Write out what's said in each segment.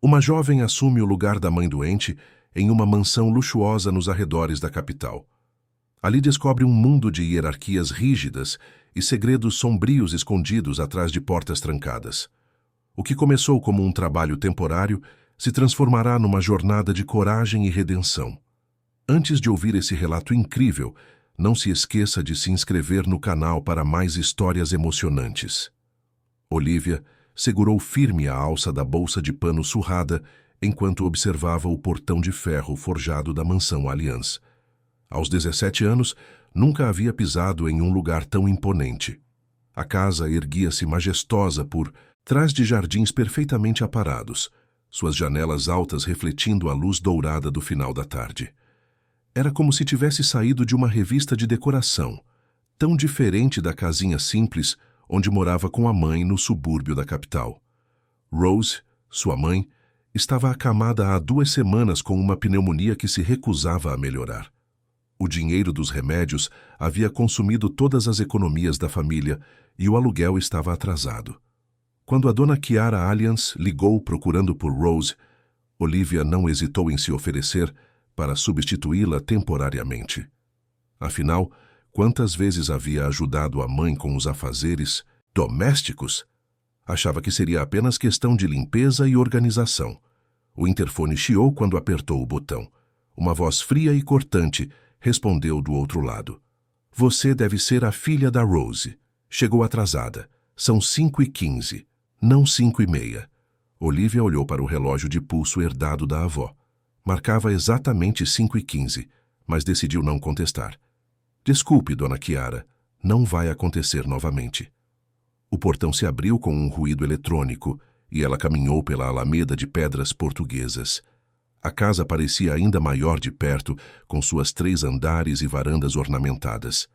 Uma jovem assume o lugar da mãe doente em uma mansão luxuosa nos arredores da capital. Ali descobre um mundo de hierarquias rígidas e segredos sombrios escondidos atrás de portas trancadas. O que começou como um trabalho temporário se transformará numa jornada de coragem e redenção. Antes de ouvir esse relato incrível, não se esqueça de se inscrever no canal para mais histórias emocionantes. Olivia segurou firme a alça da bolsa de pano surrada enquanto observava o portão de ferro forjado da mansão Allianz. Aos 17 anos, nunca havia pisado em um lugar tão imponente. A casa erguia-se majestosa por trás de jardins perfeitamente aparados, suas janelas altas refletindo a luz dourada do final da tarde. Era como se tivesse saído de uma revista de decoração, tão diferente da casinha simples onde morava com a mãe no subúrbio da capital. Rose, sua mãe, estava acamada há 2 semanas com uma pneumonia que se recusava a melhorar. O dinheiro dos remédios havia consumido todas as economias da família e o aluguel estava atrasado. Quando a dona Chiara Allianz ligou procurando por Rose, Olivia não hesitou em se oferecer para substituí-la temporariamente. Afinal, quantas vezes havia ajudado a mãe com os afazeres domésticos? Achava que seria apenas questão de limpeza e organização. O interfone chiou quando apertou o botão. Uma voz fria e cortante respondeu do outro lado. Você deve ser a filha da Rose. Chegou atrasada. São 5h15, não 5h30. Olivia olhou para o relógio de pulso herdado da avó. Marcava exatamente 5h15, mas decidiu não contestar. Desculpe, dona Chiara, não vai acontecer novamente. O portão se abriu com um ruído eletrônico e ela caminhou pela alameda de pedras portuguesas. A casa parecia ainda maior de perto, com suas 3 andares e varandas ornamentadas.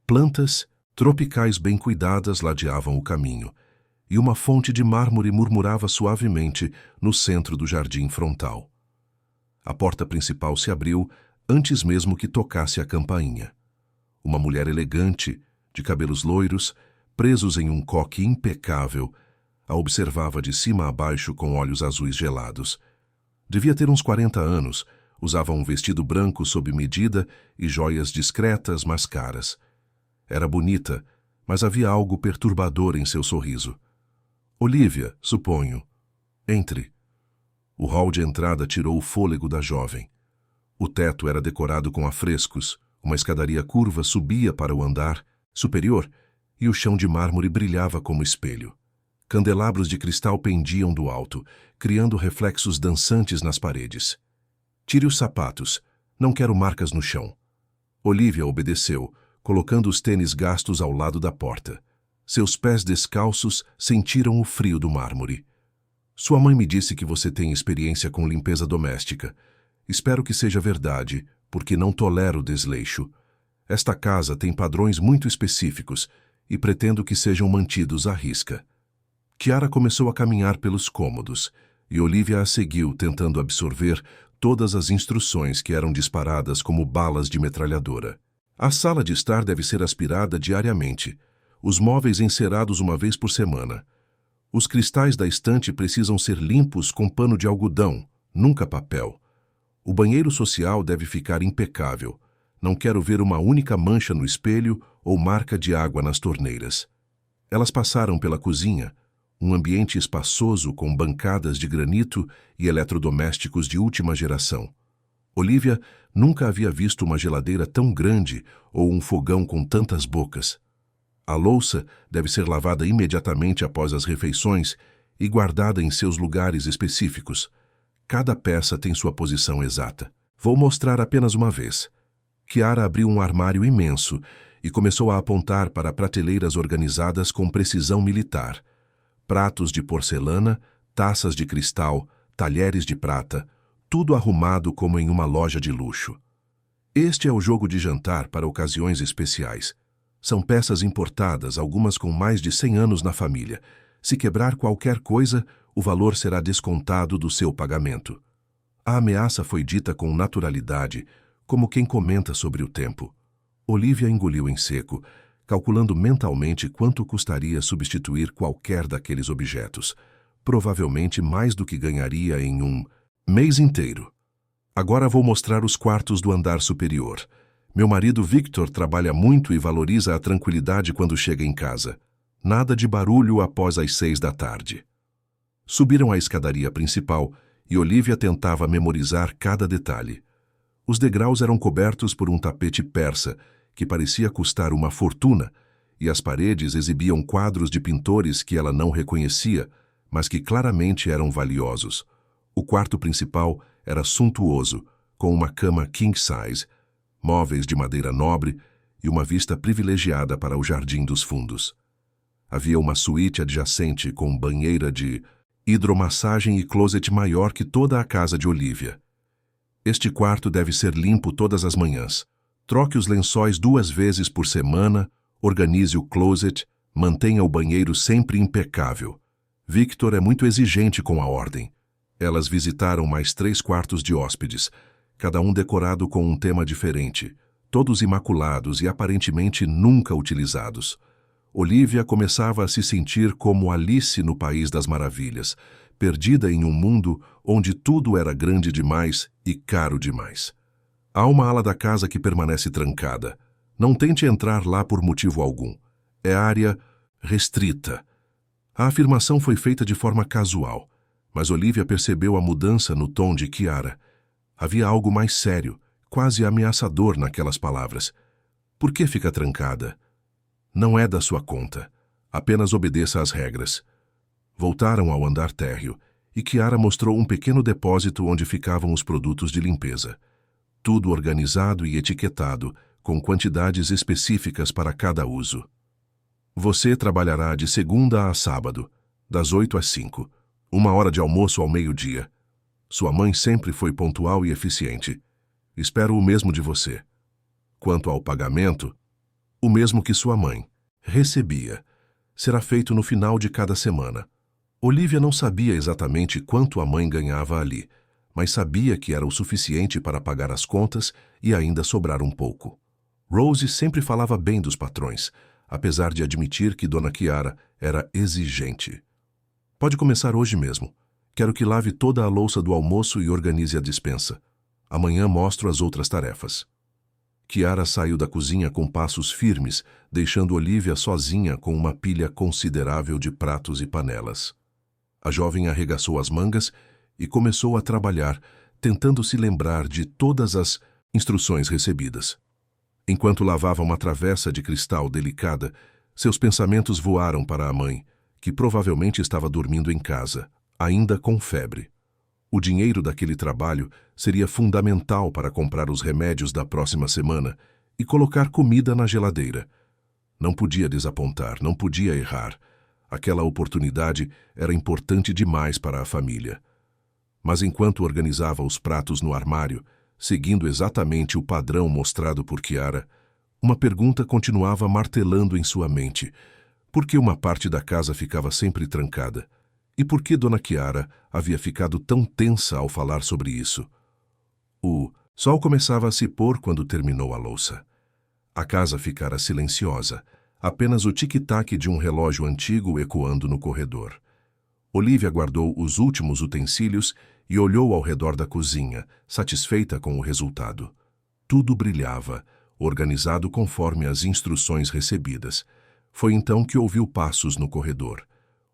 Plantas tropicais bem cuidadas ladeavam o caminho, e uma fonte de mármore murmurava suavemente no centro do jardim frontal. A porta principal se abriu antes mesmo que tocasse a campainha. Uma mulher elegante, de cabelos loiros, presos em um coque impecável, a observava de cima a baixo com olhos azuis gelados. Devia ter uns 40 anos, usava um vestido branco sob medida e joias discretas, mas caras. Era bonita, mas havia algo perturbador em seu sorriso. Olivia, suponho. Entre. O hall de entrada tirou o fôlego da jovem. O teto era decorado com afrescos, uma escadaria curva subia para o andar superior e o chão de mármore brilhava como espelho. Candelabros de cristal pendiam do alto, criando reflexos dançantes nas paredes. Tire os sapatos, não quero marcas no chão. Olivia obedeceu, colocando os tênis gastos ao lado da porta. Seus pés descalços sentiram o frio do mármore. Sua mãe me disse que você tem experiência com limpeza doméstica. Espero que seja verdade, porque não tolero desleixo. Esta casa tem padrões muito específicos e pretendo que sejam mantidos à risca. Chiara começou a caminhar pelos cômodos e Olivia a seguiu, tentando absorver todas as instruções que eram disparadas como balas de metralhadora. A sala de estar deve ser aspirada diariamente, os móveis encerados uma vez por semana. Os cristais da estante precisam ser limpos com pano de algodão, nunca papel. O banheiro social deve ficar impecável. Não quero ver uma única mancha no espelho ou marca de água nas torneiras. Elas passaram pela cozinha, um ambiente espaçoso com bancadas de granito e eletrodomésticos de última geração. Olivia nunca havia visto uma geladeira tão grande ou um fogão com tantas bocas. A louça deve ser lavada imediatamente após as refeições e guardada em seus lugares específicos. Cada peça tem sua posição exata. Vou mostrar apenas uma vez. Chiara abriu um armário imenso e começou a apontar para prateleiras organizadas com precisão militar. Pratos de porcelana, taças de cristal, talheres de prata, tudo arrumado como em uma loja de luxo. Este é o jogo de jantar para ocasiões especiais. São peças importadas, algumas com mais de 100 anos na família. Se quebrar qualquer coisa, o valor será descontado do seu pagamento. A ameaça foi dita com naturalidade, como quem comenta sobre o tempo. Olivia engoliu em seco, calculando mentalmente quanto custaria substituir qualquer daqueles objetos. provavelmente mais do que ganharia em um mês inteiro. Agora vou mostrar os quartos do andar superior. Meu marido Victor trabalha muito e valoriza a tranquilidade quando chega em casa. Nada de barulho após as 6 da tarde. Subiram a escadaria principal e Olivia tentava memorizar cada detalhe. Os degraus eram cobertos por um tapete persa, que parecia custar uma fortuna, e as paredes exibiam quadros de pintores que ela não reconhecia, mas que claramente eram valiosos. O quarto principal era suntuoso, com uma cama king size, móveis de madeira nobre e uma vista privilegiada para o jardim dos fundos. Havia uma suíte adjacente com banheira de hidromassagem e closet maior que toda a casa de Olivia. Este quarto deve ser limpo todas as manhãs. Troque os lençóis 2 vezes por semana, organize o closet, mantenha o banheiro sempre impecável. Victor é muito exigente com a ordem. Elas visitaram mais 3 quartos de hóspedes, cada um decorado com um tema diferente, todos imaculados e aparentemente nunca utilizados. Olivia começava a se sentir como Alice no País das Maravilhas, perdida em um mundo onde tudo era grande demais e caro demais. Há uma ala da casa que permanece trancada. Não tente entrar lá por motivo algum. É área restrita. A afirmação foi feita de forma casual, mas Olivia percebeu a mudança no tom de Chiara. Havia algo mais sério, quase ameaçador naquelas palavras. Por que fica trancada? Não é da sua conta. Apenas obedeça às regras. Voltaram ao andar térreo, e Chiara mostrou um pequeno depósito onde ficavam os produtos de limpeza. Tudo organizado e etiquetado, com quantidades específicas para cada uso. Você trabalhará de segunda a sábado, das 8 às 5, 1 hora de almoço ao meio-dia. Sua mãe sempre foi pontual e eficiente. Espero o mesmo de você. Quanto ao pagamento, o mesmo que sua mãe recebia. Será feito no final de cada semana. Olivia não sabia exatamente quanto a mãe ganhava ali, mas sabia que era o suficiente para pagar as contas e ainda sobrar um pouco. Rose sempre falava bem dos patrões, apesar de admitir que Dona Chiara era exigente. Pode começar hoje mesmo. Quero que lave toda a louça do almoço e organize a despensa. Amanhã mostro as outras tarefas. Chiara saiu da cozinha com passos firmes, deixando Olivia sozinha com uma pilha considerável de pratos e panelas. A jovem arregaçou as mangas e começou a trabalhar, tentando se lembrar de todas as instruções recebidas. Enquanto lavava uma travessa de cristal delicada, seus pensamentos voaram para a mãe, que provavelmente estava dormindo em casa, ainda com febre. O dinheiro daquele trabalho seria fundamental para comprar os remédios da próxima semana e colocar comida na geladeira. Não podia desapontar, não podia errar. Aquela oportunidade era importante demais para a família. Mas enquanto organizava os pratos no armário, seguindo exatamente o padrão mostrado por Chiara, uma pergunta continuava martelando em sua mente. Por que uma parte da casa ficava sempre trancada? E por que Dona Chiara havia ficado tão tensa ao falar sobre isso? O sol começava a se pôr quando terminou a louça. A casa ficara silenciosa, apenas o tic-tac de um relógio antigo ecoando no corredor. Olivia guardou os últimos utensílios e olhou ao redor da cozinha, satisfeita com o resultado. Tudo brilhava, organizado conforme as instruções recebidas. Foi então que ouviu passos no corredor.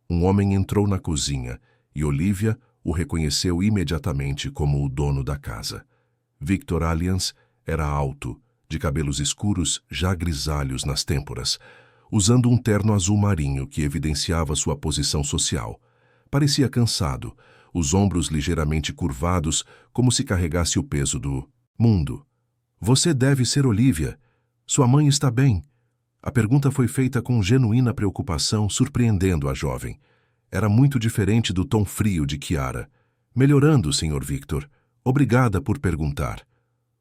Um homem entrou na cozinha e Olivia o reconheceu imediatamente como o dono da casa. Victor Alliance era alto, de cabelos escuros já grisalhos nas têmporas, usando um terno azul marinho que evidenciava sua posição social. Parecia cansado, os ombros ligeiramente curvados, como se carregasse o peso do mundo. Você deve ser Olivia. Sua mãe está bem. A pergunta foi feita com genuína preocupação, surpreendendo a jovem. Era muito diferente do tom frio de Chiara. Melhorando, Sr. Victor. Obrigada por perguntar.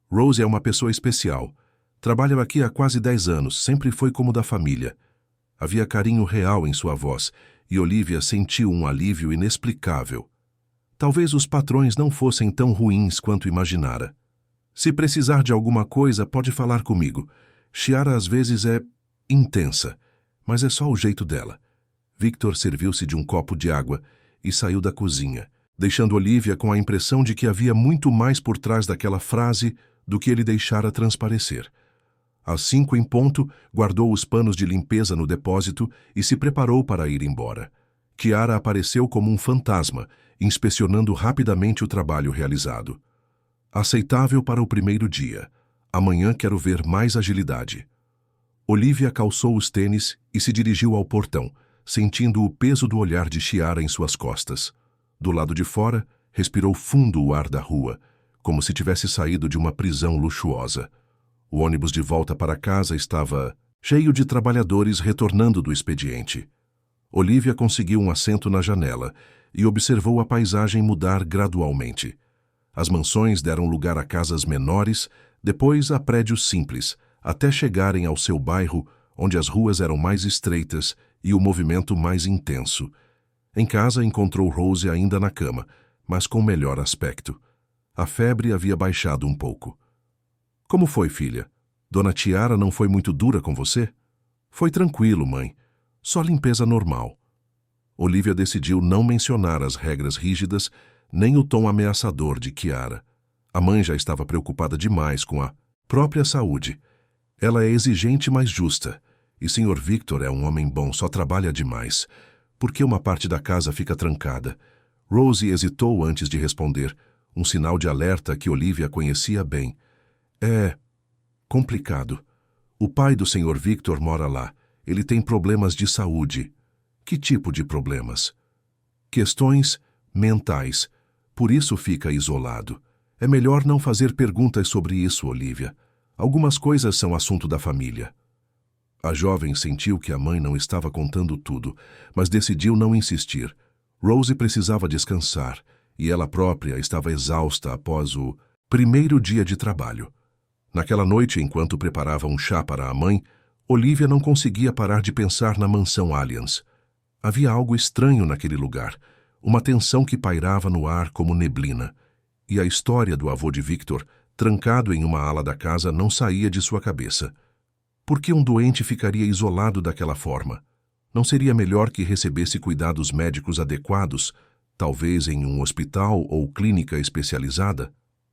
Rose é uma pessoa especial. Trabalha aqui há quase 10 anos, sempre foi como da família. Havia carinho real em sua voz, e Olivia sentiu um alívio inexplicável. Talvez os patrões não fossem tão ruins quanto imaginara. Se precisar de alguma coisa, pode falar comigo. Chiara às vezes é intensa, mas é só o jeito dela. Victor serviu-se de um copo de água e saiu da cozinha, deixando Olivia com a impressão de que havia muito mais por trás daquela frase do que ele deixara transparecer. Às 5 em ponto, guardou os panos de limpeza no depósito e se preparou para ir embora. Kiara apareceu como um fantasma, inspecionando rapidamente o trabalho realizado. Aceitável para o primeiro dia. Amanhã quero ver mais agilidade. Olivia calçou os tênis e se dirigiu ao portão, sentindo o peso do olhar de Chiara em suas costas. Do lado de fora, respirou fundo o ar da rua, como se tivesse saído de uma prisão luxuosa. O ônibus de volta para casa estava cheio de trabalhadores retornando do expediente. Olivia conseguiu um assento na janela e observou a paisagem mudar gradualmente. As mansões deram lugar a casas menores, depois a prédios simples, até chegarem ao seu bairro, onde as ruas eram mais estreitas e o movimento mais intenso. Em casa encontrou Rose ainda na cama, mas com melhor aspecto. A febre havia baixado um pouco. Como foi, filha? Dona Tiara não foi muito dura com você? Foi tranquilo, mãe. Só limpeza normal. Olivia decidiu não mencionar as regras rígidas, nem o tom ameaçador de Kiara. A mãe já estava preocupada demais com a própria saúde. Ela é exigente, mas justa. E Sr. Victor é um homem bom, só trabalha demais. Por que uma parte da casa fica trancada? Rose hesitou antes de responder, um sinal de alerta que Olivia conhecia bem. É complicado. O pai do Sr. Victor mora lá. Ele tem problemas de saúde. Que tipo de problemas? Questões mentais. Por isso fica isolado. É melhor não fazer perguntas sobre isso, Olivia. Algumas coisas são assunto da família. A jovem sentiu que a mãe não estava contando tudo, mas decidiu não insistir. Rose precisava descansar, e ela própria estava exausta após o primeiro dia de trabalho. Naquela noite, enquanto preparava um chá para a mãe, Olivia não conseguia parar de pensar na mansão Allianz. Havia algo estranho naquele lugar, uma tensão que pairava no ar como neblina, e a história do avô de Victor, trancado em uma ala da casa, não saía de sua cabeça. Por que um doente ficaria isolado daquela forma? Não seria melhor que recebesse cuidados médicos adequados, talvez em um hospital ou clínica especializada?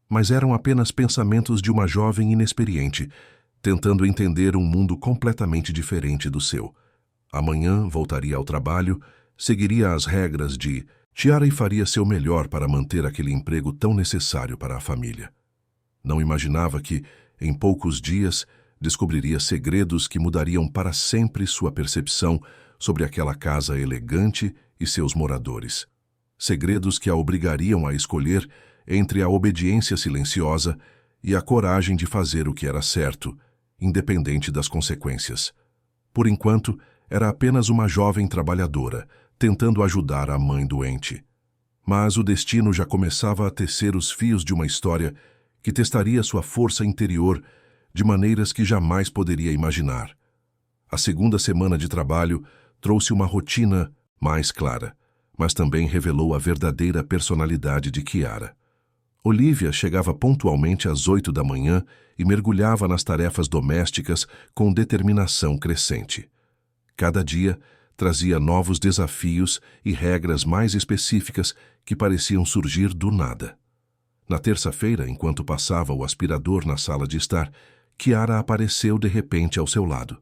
Mas eram apenas pensamentos de uma jovem inexperiente, tentando entender um mundo completamente diferente do seu. Amanhã voltaria ao trabalho, seguiria as regras de Tiara e faria seu melhor para manter aquele emprego tão necessário para a família. Não imaginava que, em poucos dias, descobriria segredos que mudariam para sempre sua percepção sobre aquela casa elegante e seus moradores. Segredos que a obrigariam a escolher entre a obediência silenciosa e a coragem de fazer o que era certo, independente das consequências. Por enquanto, era apenas uma jovem trabalhadora, tentando ajudar a mãe doente. Mas o destino já começava a tecer os fios de uma história que testaria sua força interior de maneiras que jamais poderia imaginar. A segunda semana de trabalho trouxe uma rotina mais clara, mas também revelou a verdadeira personalidade de Kiara. Olivia chegava pontualmente às 8 da manhã e mergulhava nas tarefas domésticas com determinação crescente. Cada dia trazia novos desafios e regras mais específicas que pareciam surgir do nada. Na terça-feira, enquanto passava o aspirador na sala de estar, Kiara apareceu de repente ao seu lado.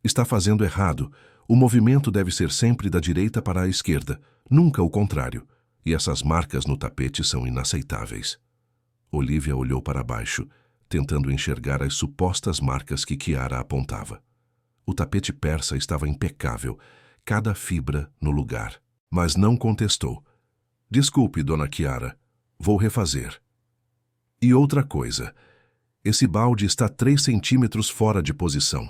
Está fazendo errado. O movimento deve ser sempre da direita para a esquerda, nunca o contrário. E essas marcas no tapete são inaceitáveis. Olivia olhou para baixo, tentando enxergar as supostas marcas que Kiara apontava. O tapete persa estava impecável, cada fibra no lugar. Mas não contestou. Desculpe, dona Kiara. Vou refazer. E outra coisa. Esse balde está 3 centímetros fora de posição.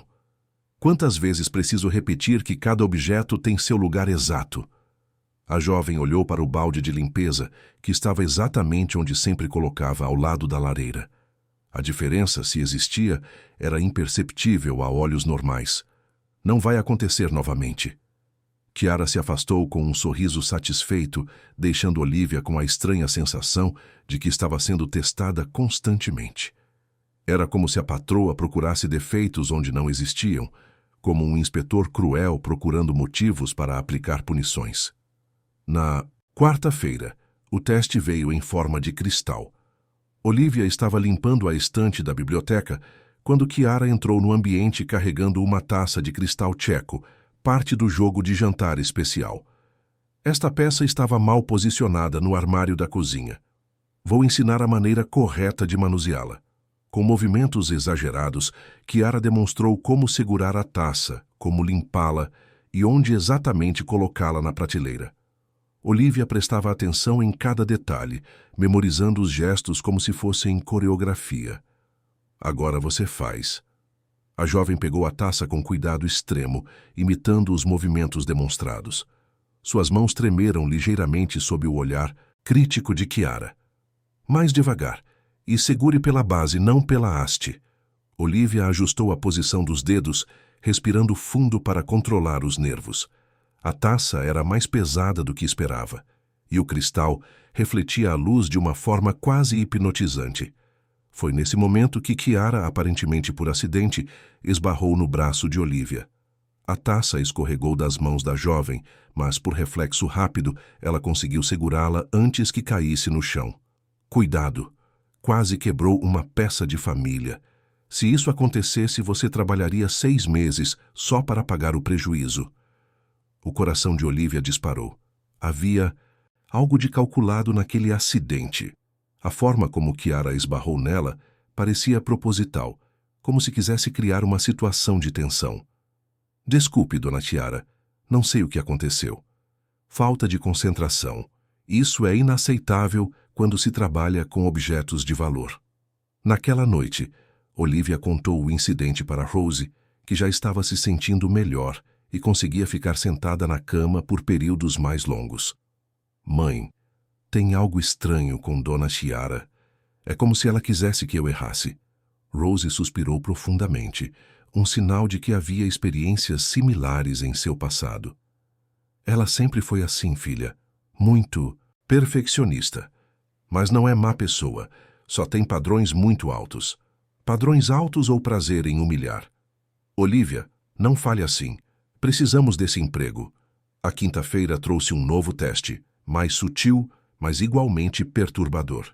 Quantas vezes preciso repetir que cada objeto tem seu lugar exato? A jovem olhou para o balde de limpeza, que estava exatamente onde sempre colocava, ao lado da lareira. A diferença, se existia, era imperceptível a olhos normais. Não vai acontecer novamente. Kiara se afastou com um sorriso satisfeito, deixando Olivia com a estranha sensação de que estava sendo testada constantemente. Era como se a patroa procurasse defeitos onde não existiam, como um inspetor cruel procurando motivos para aplicar punições. Na Quarta-feira. O teste veio em forma de cristal. Olivia estava limpando a estante da biblioteca quando Chiara entrou no ambiente carregando uma taça de cristal tcheco, parte do jogo de jantar especial. Esta peça estava mal posicionada no armário da cozinha. Vou ensinar a maneira correta de manuseá-la. Com movimentos exagerados, Chiara demonstrou como segurar a taça, como limpá-la e onde exatamente colocá-la na prateleira. Olivia prestava atenção em cada detalhe, memorizando os gestos como se fossem coreografia. Agora você faz. A jovem pegou a taça com cuidado extremo, imitando os movimentos demonstrados. Suas mãos tremeram ligeiramente sob o olhar crítico de Chiara. Mais devagar, e segure pela base, não pela haste. Olivia ajustou a posição dos dedos, respirando fundo para controlar os nervos. A taça era mais pesada do que esperava, e o cristal refletia a luz de uma forma quase hipnotizante. Foi nesse momento que Chiara, aparentemente por acidente, esbarrou no braço de Olivia. A taça escorregou das mãos da jovem, mas por reflexo rápido ela conseguiu segurá-la antes que caísse no chão. Cuidado! Quase quebrou uma peça de família. Se isso acontecesse, você trabalharia 6 meses só para pagar o prejuízo. O coração de Olivia disparou. Havia algo de calculado naquele acidente. A forma como Chiara esbarrou nela parecia proposital, como se quisesse criar uma situação de tensão. Desculpe, dona Chiara, não sei o que aconteceu. Falta de concentração. Isso é inaceitável quando se trabalha com objetos de valor. Naquela noite, Olivia contou o incidente para Rose, que já estava se sentindo melhor e conseguia ficar sentada na cama por períodos mais longos. Mãe, tem algo estranho com Dona Chiara. É como se ela quisesse que eu errasse. Rose suspirou profundamente, um sinal de que havia experiências similares em seu passado. Ela sempre foi assim, filha. Muito perfeccionista. Mas não é má pessoa, só tem padrões muito altos. Padrões altos ou prazer em humilhar. Olivia, não fale assim. Precisamos desse emprego. A quinta-feira trouxe um novo teste, mais sutil, mas igualmente perturbador.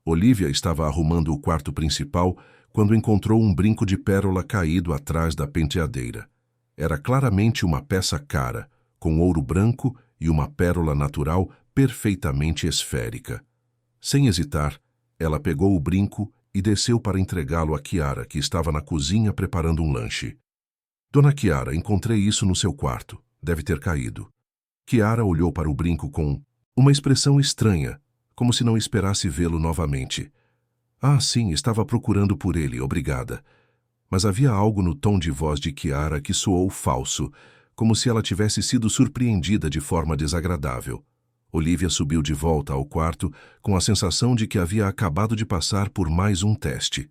Olivia estava arrumando o quarto principal quando encontrou um brinco de pérola caído atrás da penteadeira. Era claramente uma peça cara, com ouro branco e uma pérola natural perfeitamente esférica. Sem hesitar, ela pegou o brinco e desceu para entregá-lo a Chiara, que estava na cozinha preparando um lanche. Dona Chiara, encontrei isso no seu quarto. Deve ter caído. Chiara olhou para o brinco com uma expressão estranha, como se não esperasse vê-lo novamente. Ah, sim, estava procurando por ele, obrigada. Mas havia algo no tom de voz de Chiara que soou falso, como se ela tivesse sido surpreendida de forma desagradável. Olivia subiu de volta ao quarto com a sensação de que havia acabado de passar por mais um teste.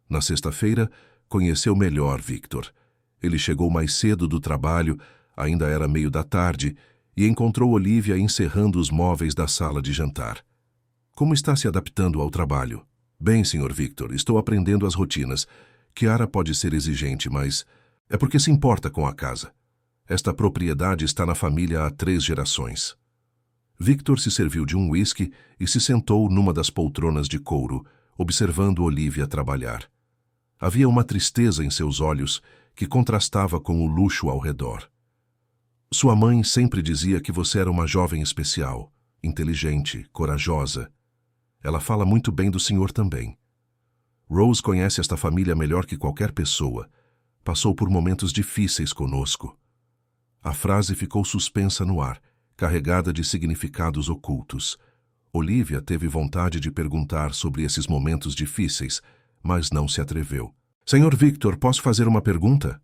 Na sexta-feira, conheceu melhor Victor. Ele chegou mais cedo do trabalho, ainda era meio da tarde, e encontrou Olivia encerrando os móveis da sala de jantar. Como está se adaptando ao trabalho? Bem, Sr. Victor, estou aprendendo as rotinas. Chiara pode ser exigente, mas é porque se importa com a casa. Esta propriedade está na família há 3 gerações. Victor se serviu de um uísque e se sentou numa das poltronas de couro, observando Olivia trabalhar. Havia uma tristeza em seus olhos que contrastava com o luxo ao redor. Sua mãe sempre dizia que você era uma jovem especial, inteligente, corajosa. Ela fala muito bem do senhor também. Rose conhece esta família melhor que qualquer pessoa. Passou por momentos difíceis conosco. A frase ficou suspensa no ar, carregada de significados ocultos. Olivia teve vontade de perguntar sobre esses momentos difíceis, mas não se atreveu. Senhor Victor, posso fazer uma pergunta?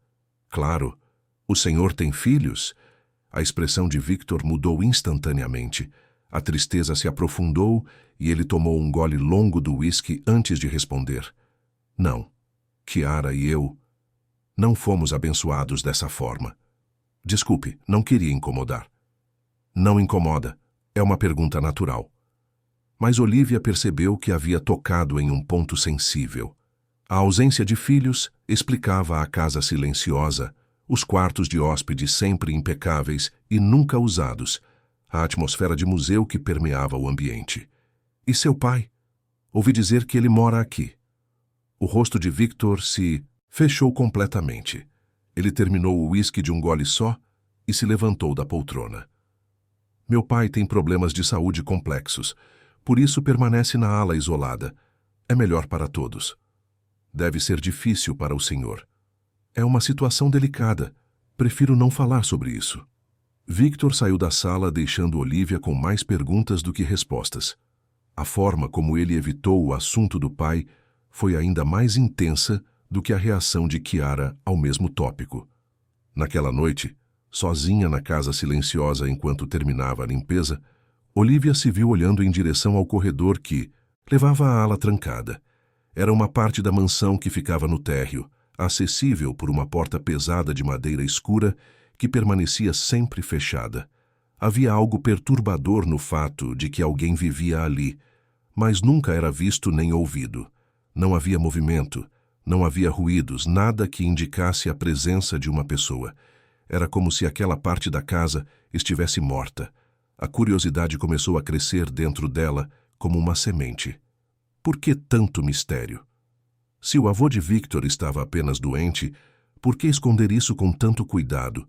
Claro. O senhor tem filhos? A expressão de Victor mudou instantaneamente. A tristeza se aprofundou e ele tomou um gole longo do uísque antes de responder. Não. Chiara e eu não fomos abençoados dessa forma. Desculpe, não queria incomodar. Não incomoda. É uma pergunta natural. Mas Olivia percebeu que havia tocado em um ponto sensível. A ausência de filhos explicava a casa silenciosa, os quartos de hóspedes sempre impecáveis e nunca usados, a atmosfera de museu que permeava o ambiente. E seu pai? Ouvi dizer que ele mora aqui. O rosto de Victor se fechou completamente. Ele terminou o uísque de um gole só e se levantou da poltrona. Meu pai tem problemas de saúde complexos, por isso permanece na ala isolada. É melhor para todos. Deve ser difícil para o senhor. É uma situação delicada. Prefiro não falar sobre isso. Victor saiu da sala deixando Olivia com mais perguntas do que respostas. A forma como ele evitou o assunto do pai foi ainda mais intensa do que a reação de Chiara ao mesmo tópico. Naquela noite, sozinha na casa silenciosa enquanto terminava a limpeza, Olivia se viu olhando em direção ao corredor que levava à ala trancada. Era uma parte da mansão que ficava no térreo, acessível por uma porta pesada de madeira escura que permanecia sempre fechada. Havia algo perturbador no fato de que alguém vivia ali, mas nunca era visto nem ouvido. Não havia movimento, não havia ruídos, nada que indicasse a presença de uma pessoa. Era como se aquela parte da casa estivesse morta. A curiosidade começou a crescer dentro dela como uma semente. Por que tanto mistério? Se o avô de Victor estava apenas doente, por que esconder isso com tanto cuidado?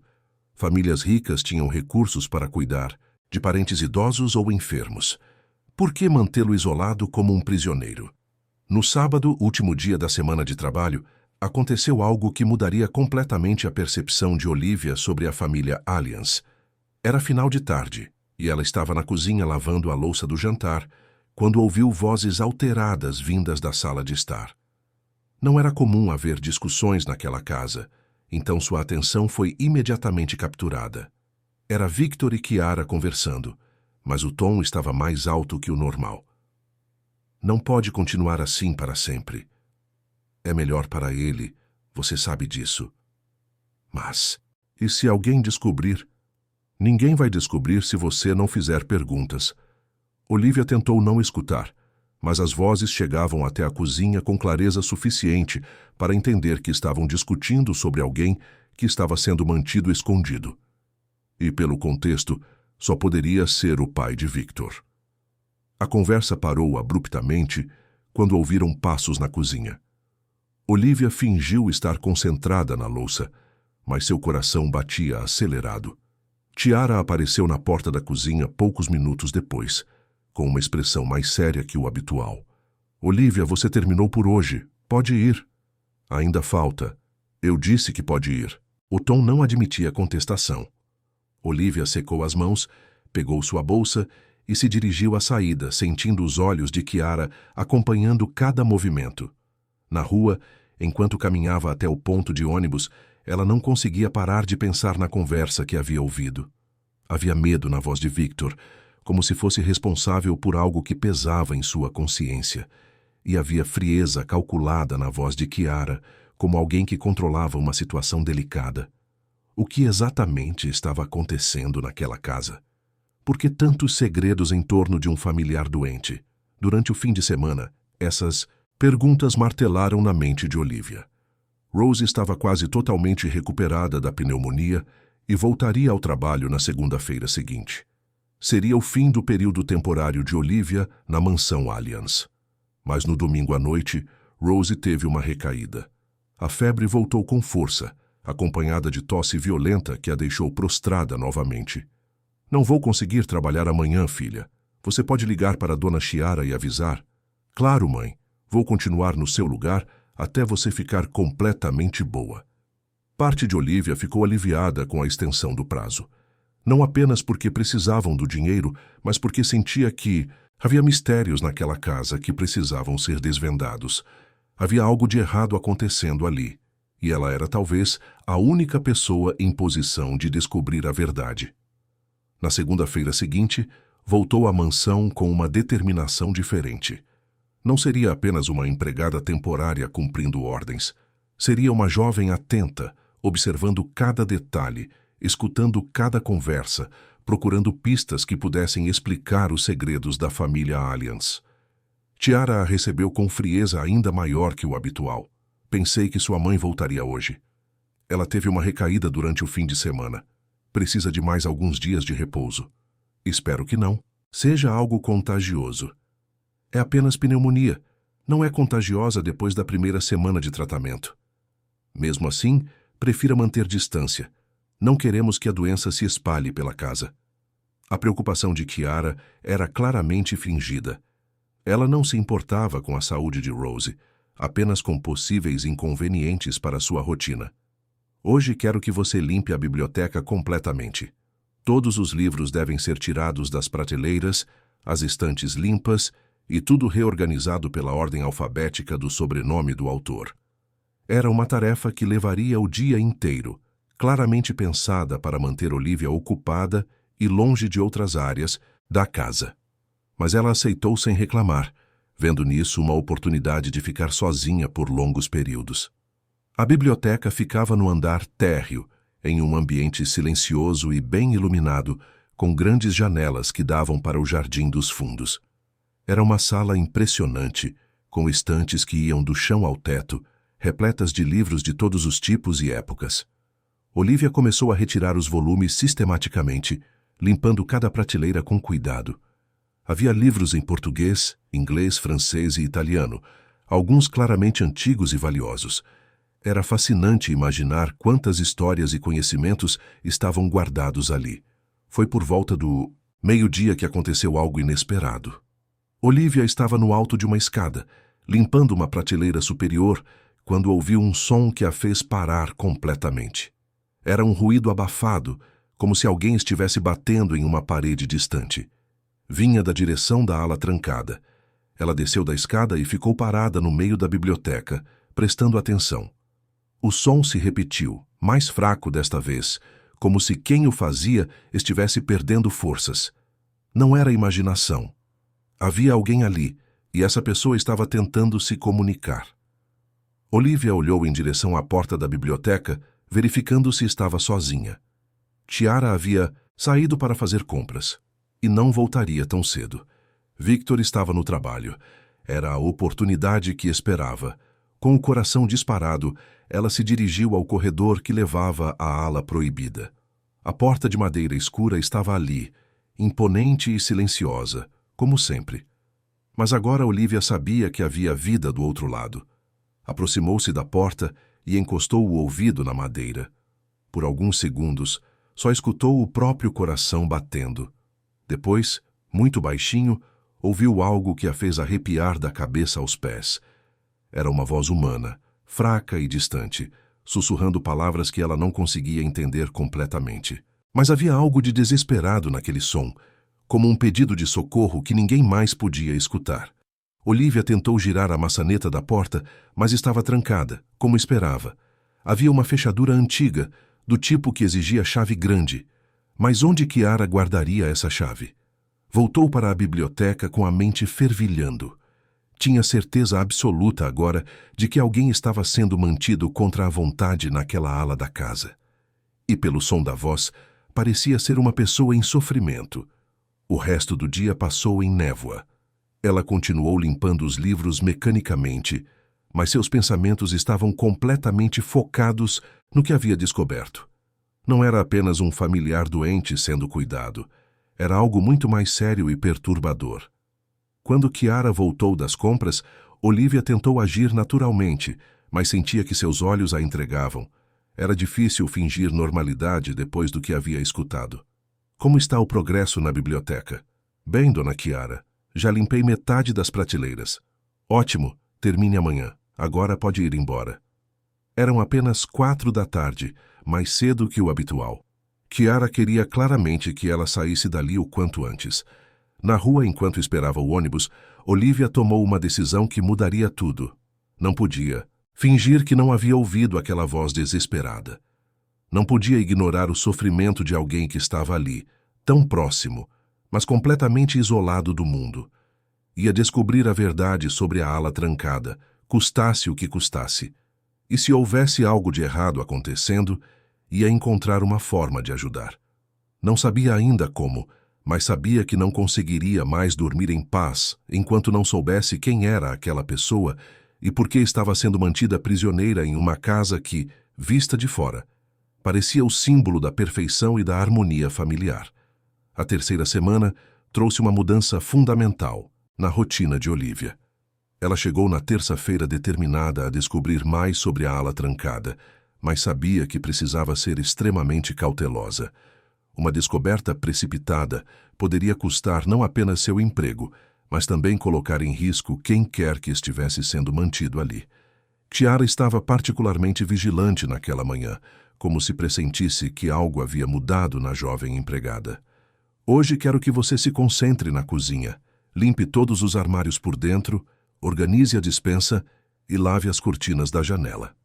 Famílias ricas tinham recursos para cuidar de parentes idosos ou enfermos. Por que mantê-lo isolado como um prisioneiro? No sábado, último dia da semana de trabalho, aconteceu algo que mudaria completamente a percepção de Olivia sobre a família Alliance. Era final de tarde, e ela estava na cozinha lavando a louça do jantar, quando ouviu vozes alteradas vindas da sala de estar. Não era comum haver discussões naquela casa, então sua atenção foi imediatamente capturada. Era Victor e Chiara conversando, mas o tom estava mais alto que o normal. Não pode continuar assim para sempre. É melhor para ele, você sabe disso. Mas, e se alguém descobrir? Ninguém vai descobrir se você não fizer perguntas. Olivia tentou não escutar, mas as vozes chegavam até a cozinha com clareza suficiente para entender que estavam discutindo sobre alguém que estava sendo mantido escondido. E, pelo contexto, só poderia ser o pai de Victor. A conversa parou abruptamente quando ouviram passos na cozinha. Olivia fingiu estar concentrada na louça, mas seu coração batia acelerado. Chiara apareceu na porta da cozinha poucos minutos depois, com uma expressão mais séria que o habitual. Olivia, você terminou por hoje. Pode ir. Ainda falta. Eu disse que pode ir. O tom não admitia contestação. Olivia secou as mãos, pegou sua bolsa e se dirigiu à saída, sentindo os olhos de Chiara acompanhando cada movimento. Na rua, enquanto caminhava até o ponto de ônibus, ela não conseguia parar de pensar na conversa que havia ouvido. Havia medo na voz de Victor, como se fosse responsável por algo que pesava em sua consciência. E havia frieza calculada na voz de Chiara, como alguém que controlava uma situação delicada. O que exatamente estava acontecendo naquela casa? Por que tantos segredos em torno de um familiar doente? Durante o fim de semana, essas perguntas martelaram na mente de Olivia. Rose estava quase totalmente recuperada da pneumonia e voltaria ao trabalho na segunda-feira seguinte. Seria o fim do período temporário de Olivia na mansão Alliance. Mas no domingo à noite, Rose teve uma recaída. A febre voltou com força, acompanhada de tosse violenta que a deixou prostrada novamente. Não vou conseguir trabalhar amanhã, filha. Você pode ligar para a dona Chiara e avisar? Claro, mãe. Vou continuar no seu lugar até você ficar completamente boa. Parte de Olivia ficou aliviada com a extensão do prazo. Não apenas porque precisavam do dinheiro, mas porque sentia que havia mistérios naquela casa que precisavam ser desvendados. Havia algo de errado acontecendo ali, e ela era talvez a única pessoa em posição de descobrir a verdade. Na segunda-feira seguinte, voltou à mansão com uma determinação diferente. Não seria apenas uma empregada temporária cumprindo ordens. Seria uma jovem atenta, observando cada detalhe, escutando cada conversa, procurando pistas que pudessem explicar os segredos da família Alliance. Chiara a recebeu com frieza ainda maior que o habitual. Pensei que sua mãe voltaria hoje. Ela teve uma recaída durante o fim de semana. Precisa de mais alguns dias de repouso. Espero que não. Seja algo contagioso. É apenas pneumonia. Não é contagiosa depois da primeira semana de tratamento. Mesmo assim, prefira manter distância. Não queremos que a doença se espalhe pela casa. A preocupação de Chiara era claramente fingida. Ela não se importava com a saúde de Rose, apenas com possíveis inconvenientes para sua rotina. Hoje quero que você limpe a biblioteca completamente. Todos os livros devem ser tirados das prateleiras, as estantes limpas e tudo reorganizado pela ordem alfabética do sobrenome do autor. Era uma tarefa que levaria o dia inteiro, claramente pensada para manter Olivia ocupada e longe de outras áreas da casa. Mas ela aceitou sem reclamar, vendo nisso uma oportunidade de ficar sozinha por longos períodos. A biblioteca ficava no andar térreo, em um ambiente silencioso e bem iluminado, com grandes janelas que davam para o jardim dos fundos. Era uma sala impressionante, com estantes que iam do chão ao teto, repletas de livros de todos os tipos e épocas. Olivia começou a retirar os volumes sistematicamente, limpando cada prateleira com cuidado. Havia livros em português, inglês, francês e italiano, alguns claramente antigos e valiosos. Era fascinante imaginar quantas histórias e conhecimentos estavam guardados ali. Foi por volta do meio-dia que aconteceu algo inesperado. Olivia estava no alto de uma escada, limpando uma prateleira superior, quando ouviu um som que a fez parar completamente. Era um ruído abafado, como se alguém estivesse batendo em uma parede distante. Vinha da direção da ala trancada. Ela desceu da escada e ficou parada no meio da biblioteca, prestando atenção. O som se repetiu, mais fraco desta vez, como se quem o fazia estivesse perdendo forças. Não era imaginação. Havia alguém ali, e essa pessoa estava tentando se comunicar. Olivia olhou em direção à porta da biblioteca, verificando se estava sozinha. Chiara havia saído para fazer compras, e não voltaria tão cedo. Victor estava no trabalho. Era a oportunidade que esperava. Com o coração disparado, ela se dirigiu ao corredor que levava à ala proibida. A porta de madeira escura estava ali, imponente e silenciosa, como sempre. Mas agora Olivia sabia que havia vida do outro lado. Aproximou-se da porta e encostou o ouvido na madeira. Por alguns segundos, só escutou o próprio coração batendo. Depois, muito baixinho, ouviu algo que a fez arrepiar da cabeça aos pés. Era uma voz humana, fraca e distante, sussurrando palavras que ela não conseguia entender completamente. Mas havia algo de desesperado naquele som, como um pedido de socorro que ninguém mais podia escutar. Olivia tentou girar a maçaneta da porta, mas estava trancada, como esperava. Havia uma fechadura antiga, do tipo que exigia chave grande. Mas onde Chiara guardaria essa chave? Voltou para a biblioteca com a mente fervilhando. Tinha certeza absoluta agora de que alguém estava sendo mantido contra a vontade naquela ala da casa. E pelo som da voz, parecia ser uma pessoa em sofrimento. O resto do dia passou em névoa. Ela continuou limpando os livros mecanicamente, mas seus pensamentos estavam completamente focados no que havia descoberto. Não era apenas um familiar doente sendo cuidado. Era algo muito mais sério e perturbador. Quando Chiara voltou das compras, Olivia tentou agir naturalmente, mas sentia que seus olhos a entregavam. Era difícil fingir normalidade depois do que havia escutado. Como está o progresso na biblioteca? Bem, dona Chiara. Já limpei metade das prateleiras. Ótimo, termine amanhã. Agora pode ir embora. Eram apenas 4 da tarde, mais cedo que o habitual. Chiara queria claramente que ela saísse dali o quanto antes. Na rua, enquanto esperava o ônibus, Olivia tomou uma decisão que mudaria tudo. Não podia fingir que não havia ouvido aquela voz desesperada. Não podia ignorar o sofrimento de alguém que estava ali, tão próximo, mas completamente isolado do mundo. Ia descobrir a verdade sobre a ala trancada, custasse o que custasse. E se houvesse algo de errado acontecendo, ia encontrar uma forma de ajudar. Não sabia ainda como, mas sabia que não conseguiria mais dormir em paz enquanto não soubesse quem era aquela pessoa e por que estava sendo mantida prisioneira em uma casa que, vista de fora, parecia o símbolo da perfeição e da harmonia familiar. A terceira semana trouxe uma mudança fundamental na rotina de Olivia. Ela chegou na terça-feira determinada a descobrir mais sobre a ala trancada, mas sabia que precisava ser extremamente cautelosa. Uma descoberta precipitada poderia custar não apenas seu emprego, mas também colocar em risco quem quer que estivesse sendo mantido ali. Chiara estava particularmente vigilante naquela manhã, como se pressentisse que algo havia mudado na jovem empregada. Hoje quero que você se concentre na cozinha, limpe todos os armários por dentro, organize a despensa e lave as cortinas da janela.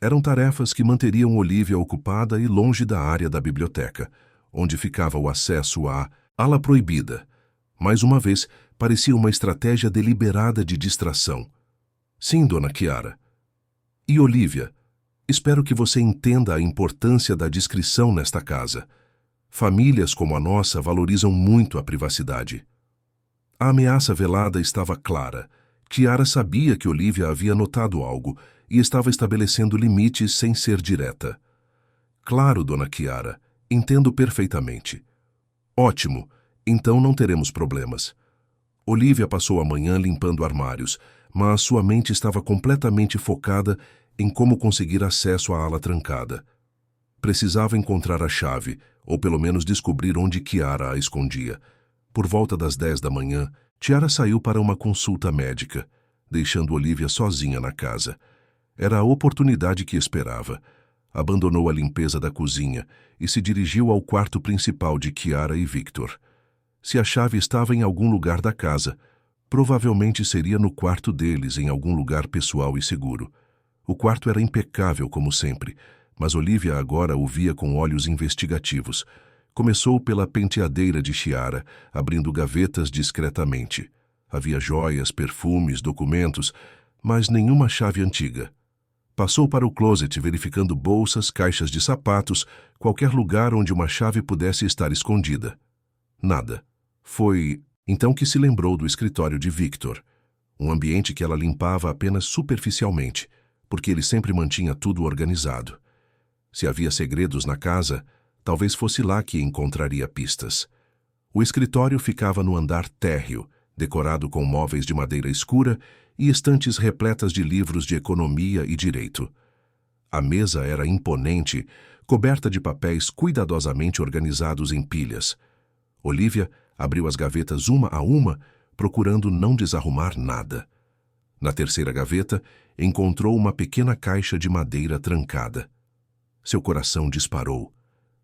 Eram tarefas que manteriam Olivia ocupada e longe da área da biblioteca, onde ficava o acesso à ala proibida. Mais uma vez, parecia uma estratégia deliberada de distração. Sim, dona Chiara. E Olivia, espero que você entenda a importância da discrição nesta casa. Famílias como a nossa valorizam muito a privacidade. A ameaça velada estava clara. Chiara sabia que Olivia havia notado algo e estava estabelecendo limites sem ser direta. Claro, dona Chiara, entendo perfeitamente. Ótimo, então não teremos problemas. Olivia passou a manhã limpando armários, mas sua mente estava completamente focada em como conseguir acesso à ala trancada. Precisava encontrar a chave, ou pelo menos descobrir onde Chiara a escondia. Por volta das 10 da manhã, Chiara saiu para uma consulta médica, deixando Olivia sozinha na casa. Era a oportunidade que esperava. Abandonou a limpeza da cozinha e se dirigiu ao quarto principal de Chiara e Victor. Se a chave estava em algum lugar da casa, provavelmente seria no quarto deles, em algum lugar pessoal e seguro. O quarto era impecável, como sempre, mas Olivia agora o via com olhos investigativos. Começou pela penteadeira de Chiara, abrindo gavetas discretamente. Havia joias, perfumes, documentos, mas nenhuma chave antiga. Passou para o closet, verificando bolsas, caixas de sapatos, qualquer lugar onde uma chave pudesse estar escondida. Nada. Foi então que se lembrou do escritório de Victor, um ambiente que ela limpava apenas superficialmente, porque ele sempre mantinha tudo organizado. Se havia segredos na casa, talvez fosse lá que encontraria pistas. O escritório ficava no andar térreo, decorado com móveis de madeira escura e estantes repletas de livros de economia e direito. A mesa era imponente, coberta de papéis cuidadosamente organizados em pilhas. Olivia abriu as gavetas uma a uma, procurando não desarrumar nada. Na terceira gaveta, encontrou uma pequena caixa de madeira trancada. Seu coração disparou.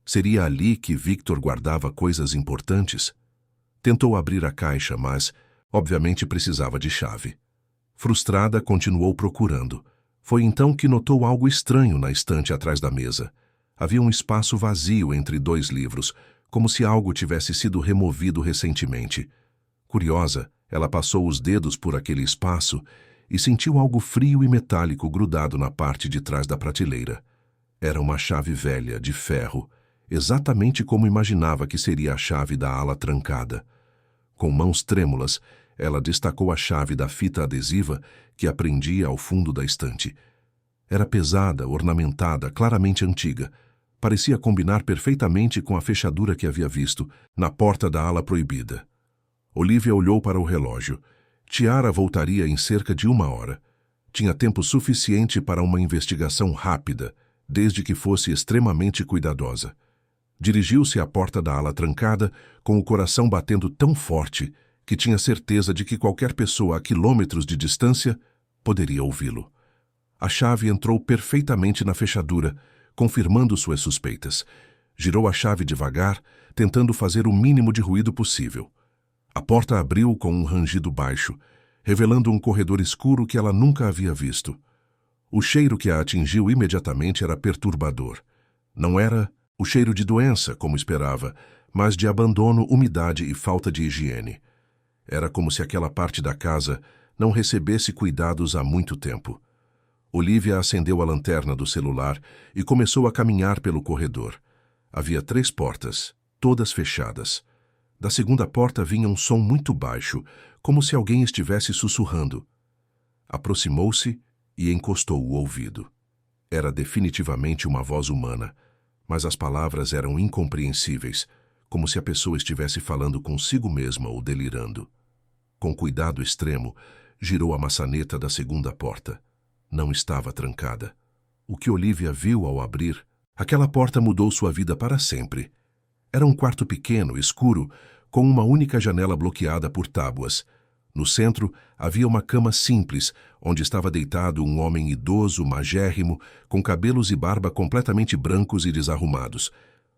Seria ali que Victor guardava coisas importantes? Tentou abrir a caixa, mas, obviamente, precisava de chave. Frustrada, continuou procurando. Foi então que notou algo estranho na estante atrás da mesa. Havia um espaço vazio entre dois livros, como se algo tivesse sido removido recentemente. Curiosa, ela passou os dedos por aquele espaço e sentiu algo frio e metálico grudado na parte de trás da prateleira. Era uma chave velha, de ferro, exatamente como imaginava que seria a chave da ala trancada. Com mãos trêmulas, ela destacou a chave da fita adesiva que prendia ao fundo da estante. Era pesada, ornamentada, claramente antiga. Parecia combinar perfeitamente com a fechadura que havia visto na porta da ala proibida. Olivia olhou para o relógio. Chiara voltaria em cerca de 1 hora. Tinha tempo suficiente para uma investigação rápida, desde que fosse extremamente cuidadosa. Dirigiu-se à porta da ala trancada, com o coração batendo tão forte que tinha certeza de que qualquer pessoa a quilômetros de distância poderia ouvi-lo. A chave entrou perfeitamente na fechadura, confirmando suas suspeitas. Girou a chave devagar, tentando fazer o mínimo de ruído possível. A porta abriu com um rangido baixo, revelando um corredor escuro que ela nunca havia visto. O cheiro que a atingiu imediatamente era perturbador. Não era o cheiro de doença, como esperava, mas de abandono, umidade e falta de higiene. Era como se aquela parte da casa não recebesse cuidados há muito tempo. Olivia acendeu a lanterna do celular e começou a caminhar pelo corredor. Havia 3 portas, todas fechadas. Da segunda porta vinha um som muito baixo, como se alguém estivesse sussurrando. Aproximou-se e encostou o ouvido. Era definitivamente uma voz humana, mas as palavras eram incompreensíveis, como se a pessoa estivesse falando consigo mesma ou delirando. Com cuidado extremo, girou a maçaneta da segunda porta. Não estava trancada. O que Olivia viu ao abrir, aquela porta mudou sua vida para sempre. Era um quarto pequeno, escuro, com uma única janela bloqueada por tábuas. No centro, havia uma cama simples, onde estava deitado um homem idoso, magérrimo, com cabelos e barba completamente brancos e desarrumados.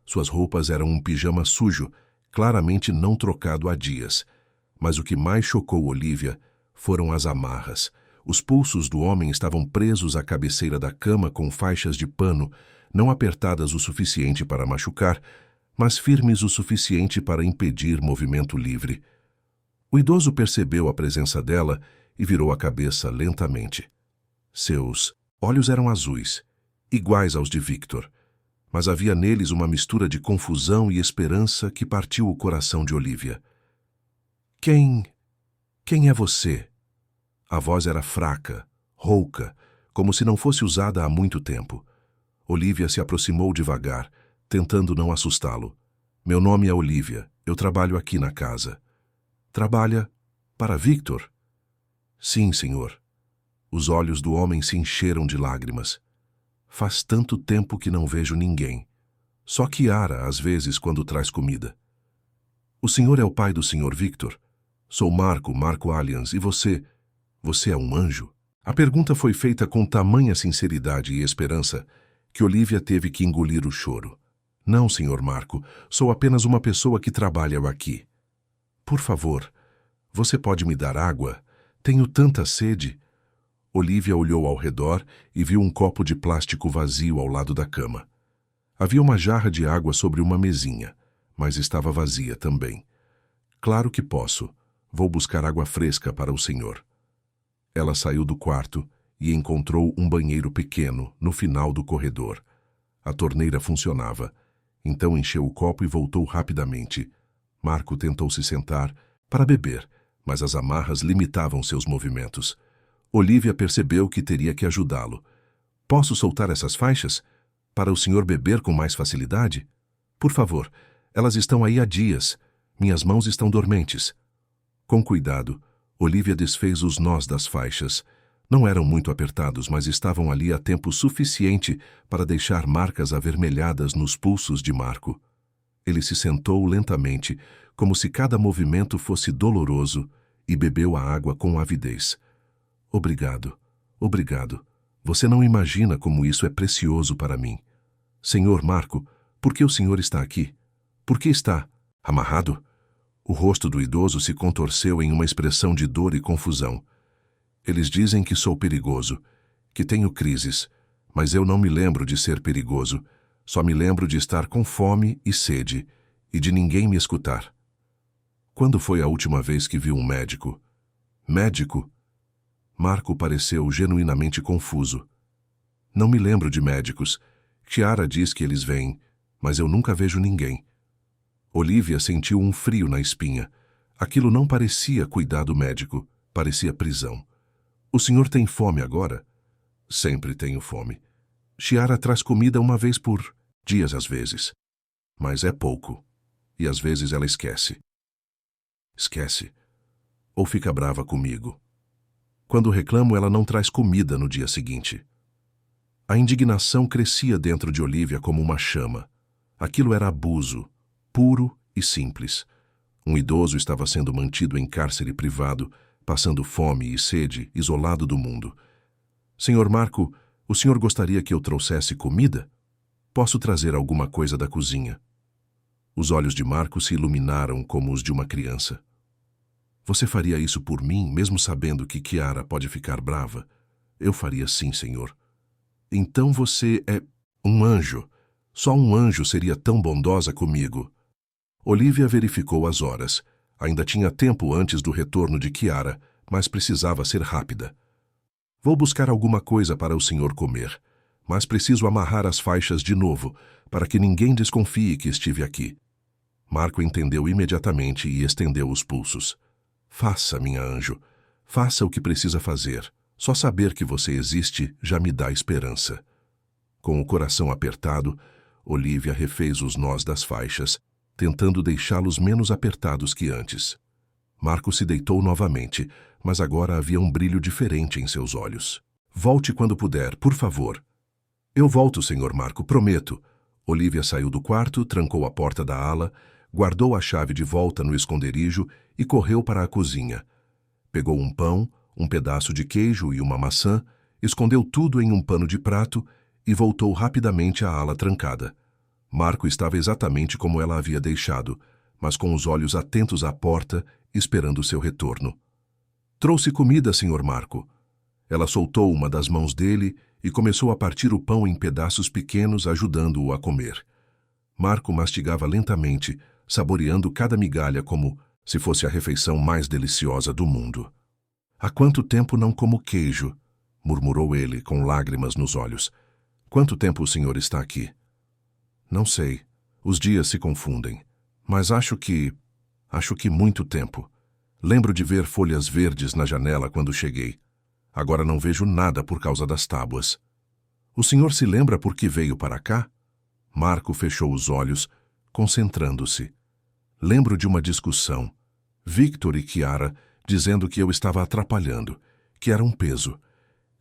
Suas roupas eram um pijama sujo, claramente não trocado há dias. Mas o que mais chocou Olivia foram as amarras. Os pulsos do homem estavam presos à cabeceira da cama com faixas de pano, não apertadas o suficiente para machucar, mas firmes o suficiente para impedir movimento livre. O idoso percebeu a presença dela e virou a cabeça lentamente. Seus olhos eram azuis, iguais aos de Victor, mas havia neles uma mistura de confusão e esperança que partiu o coração de Olivia. Quem é você? A voz era fraca, rouca, como se não fosse usada há muito tempo. Olivia se aproximou devagar, tentando não assustá-lo. Meu nome é Olivia, eu trabalho aqui na casa. Trabalha para Victor? Sim, senhor. Os olhos do homem se encheram de lágrimas. Faz tanto tempo que não vejo ninguém. Só Kiara, às vezes, quando traz comida. O senhor é o pai do senhor Victor? Sou Marco Allians, e você? Você é um anjo? A pergunta foi feita com tamanha sinceridade e esperança que Olivia teve que engolir o choro. Não, senhor Marco, sou apenas uma pessoa que trabalha aqui. Por favor, você pode me dar água? Tenho tanta sede. Olivia olhou ao redor e viu um copo de plástico vazio ao lado da cama. Havia uma jarra de água sobre uma mesinha, mas estava vazia também. Claro que posso. Vou buscar água fresca para o senhor. Ela saiu do quarto e encontrou um banheiro pequeno no final do corredor. A torneira funcionava. Então encheu o copo e voltou rapidamente. Marco tentou se sentar para beber, mas as amarras limitavam seus movimentos. Olivia percebeu que teria que ajudá-lo. Posso soltar essas faixas? Para o senhor beber com mais facilidade? Por favor, elas estão aí há dias. Minhas mãos estão dormentes. Com cuidado, Olivia desfez os nós das faixas. Não eram muito apertados, mas estavam ali há tempo suficiente para deixar marcas avermelhadas nos pulsos de Marco. Ele se sentou lentamente, como se cada movimento fosse doloroso, e bebeu a água com avidez. Obrigado, obrigado. Você não imagina como isso é precioso para mim. Senhor Marco, por que o senhor está aqui? Por que está amarrado? O rosto do idoso se contorceu em uma expressão de dor e confusão. Eles dizem que sou perigoso, que tenho crises, mas eu não me lembro de ser perigoso. Só me lembro de estar com fome e sede, e de ninguém me escutar. Quando foi a última vez que viu um médico? Médico? Marco pareceu genuinamente confuso. Não me lembro de médicos. Kiara diz que eles vêm, mas eu nunca vejo ninguém. Olivia sentiu um frio na espinha. Aquilo não parecia cuidado médico, parecia prisão. O senhor tem fome agora? Sempre tenho fome. Kiara traz comida uma vez por dias às vezes. Mas é pouco. E às vezes ela esquece. Esquece. Ou fica brava comigo. Quando reclamo, ela não traz comida no dia seguinte. A indignação crescia dentro de Olivia como uma chama. Aquilo era abuso, puro e simples. Um idoso estava sendo mantido em cárcere privado, passando fome e sede, isolado do mundo. Senhor Marco, o senhor gostaria que eu trouxesse comida? Posso trazer alguma coisa da cozinha. Os olhos de Marco se iluminaram como os de uma criança. Você faria isso por mim, mesmo sabendo que Kiara pode ficar brava? Eu faria sim, senhor. Então você é um anjo. Só um anjo seria tão bondosa comigo. Olivia verificou as horas. Ainda tinha tempo antes do retorno de Kiara, mas precisava ser rápida. Vou buscar alguma coisa para o senhor comer, mas preciso amarrar as faixas de novo, para que ninguém desconfie que estive aqui. Marco entendeu imediatamente e estendeu os pulsos. Faça, minha anjo. Faça o que precisa fazer. Só saber que você existe já me dá esperança. Com o coração apertado, Olivia refez os nós das faixas tentando deixá-los menos apertados que antes. Marco se deitou novamente, mas agora havia um brilho diferente em seus olhos. Volte quando puder, por favor. Eu volto, Sr. Marco, prometo. Olivia saiu do quarto, trancou a porta da ala, guardou a chave de volta no esconderijo e correu para a cozinha. Pegou um pão, um pedaço de queijo e uma maçã, escondeu tudo em um pano de prato e voltou rapidamente à ala trancada. Marco estava exatamente como ela havia deixado, mas com os olhos atentos à porta, esperando seu retorno. Trouxe comida, Sr. Marco. Ela soltou uma das mãos dele e começou a partir o pão em pedaços pequenos, ajudando-o a comer. Marco mastigava lentamente, saboreando cada migalha como se fosse a refeição mais deliciosa do mundo. Há quanto tempo não como queijo? Murmurou ele, com lágrimas nos olhos. Quanto tempo o senhor está aqui? Não sei. Os dias se confundem. Mas acho que muito tempo. Lembro de ver folhas verdes na janela quando cheguei. Agora não vejo nada por causa das tábuas. O senhor se lembra por que veio para cá? Marco fechou os olhos, concentrando-se. Lembro de uma discussão. Victor e Chiara dizendo que eu estava atrapalhando, que era um peso,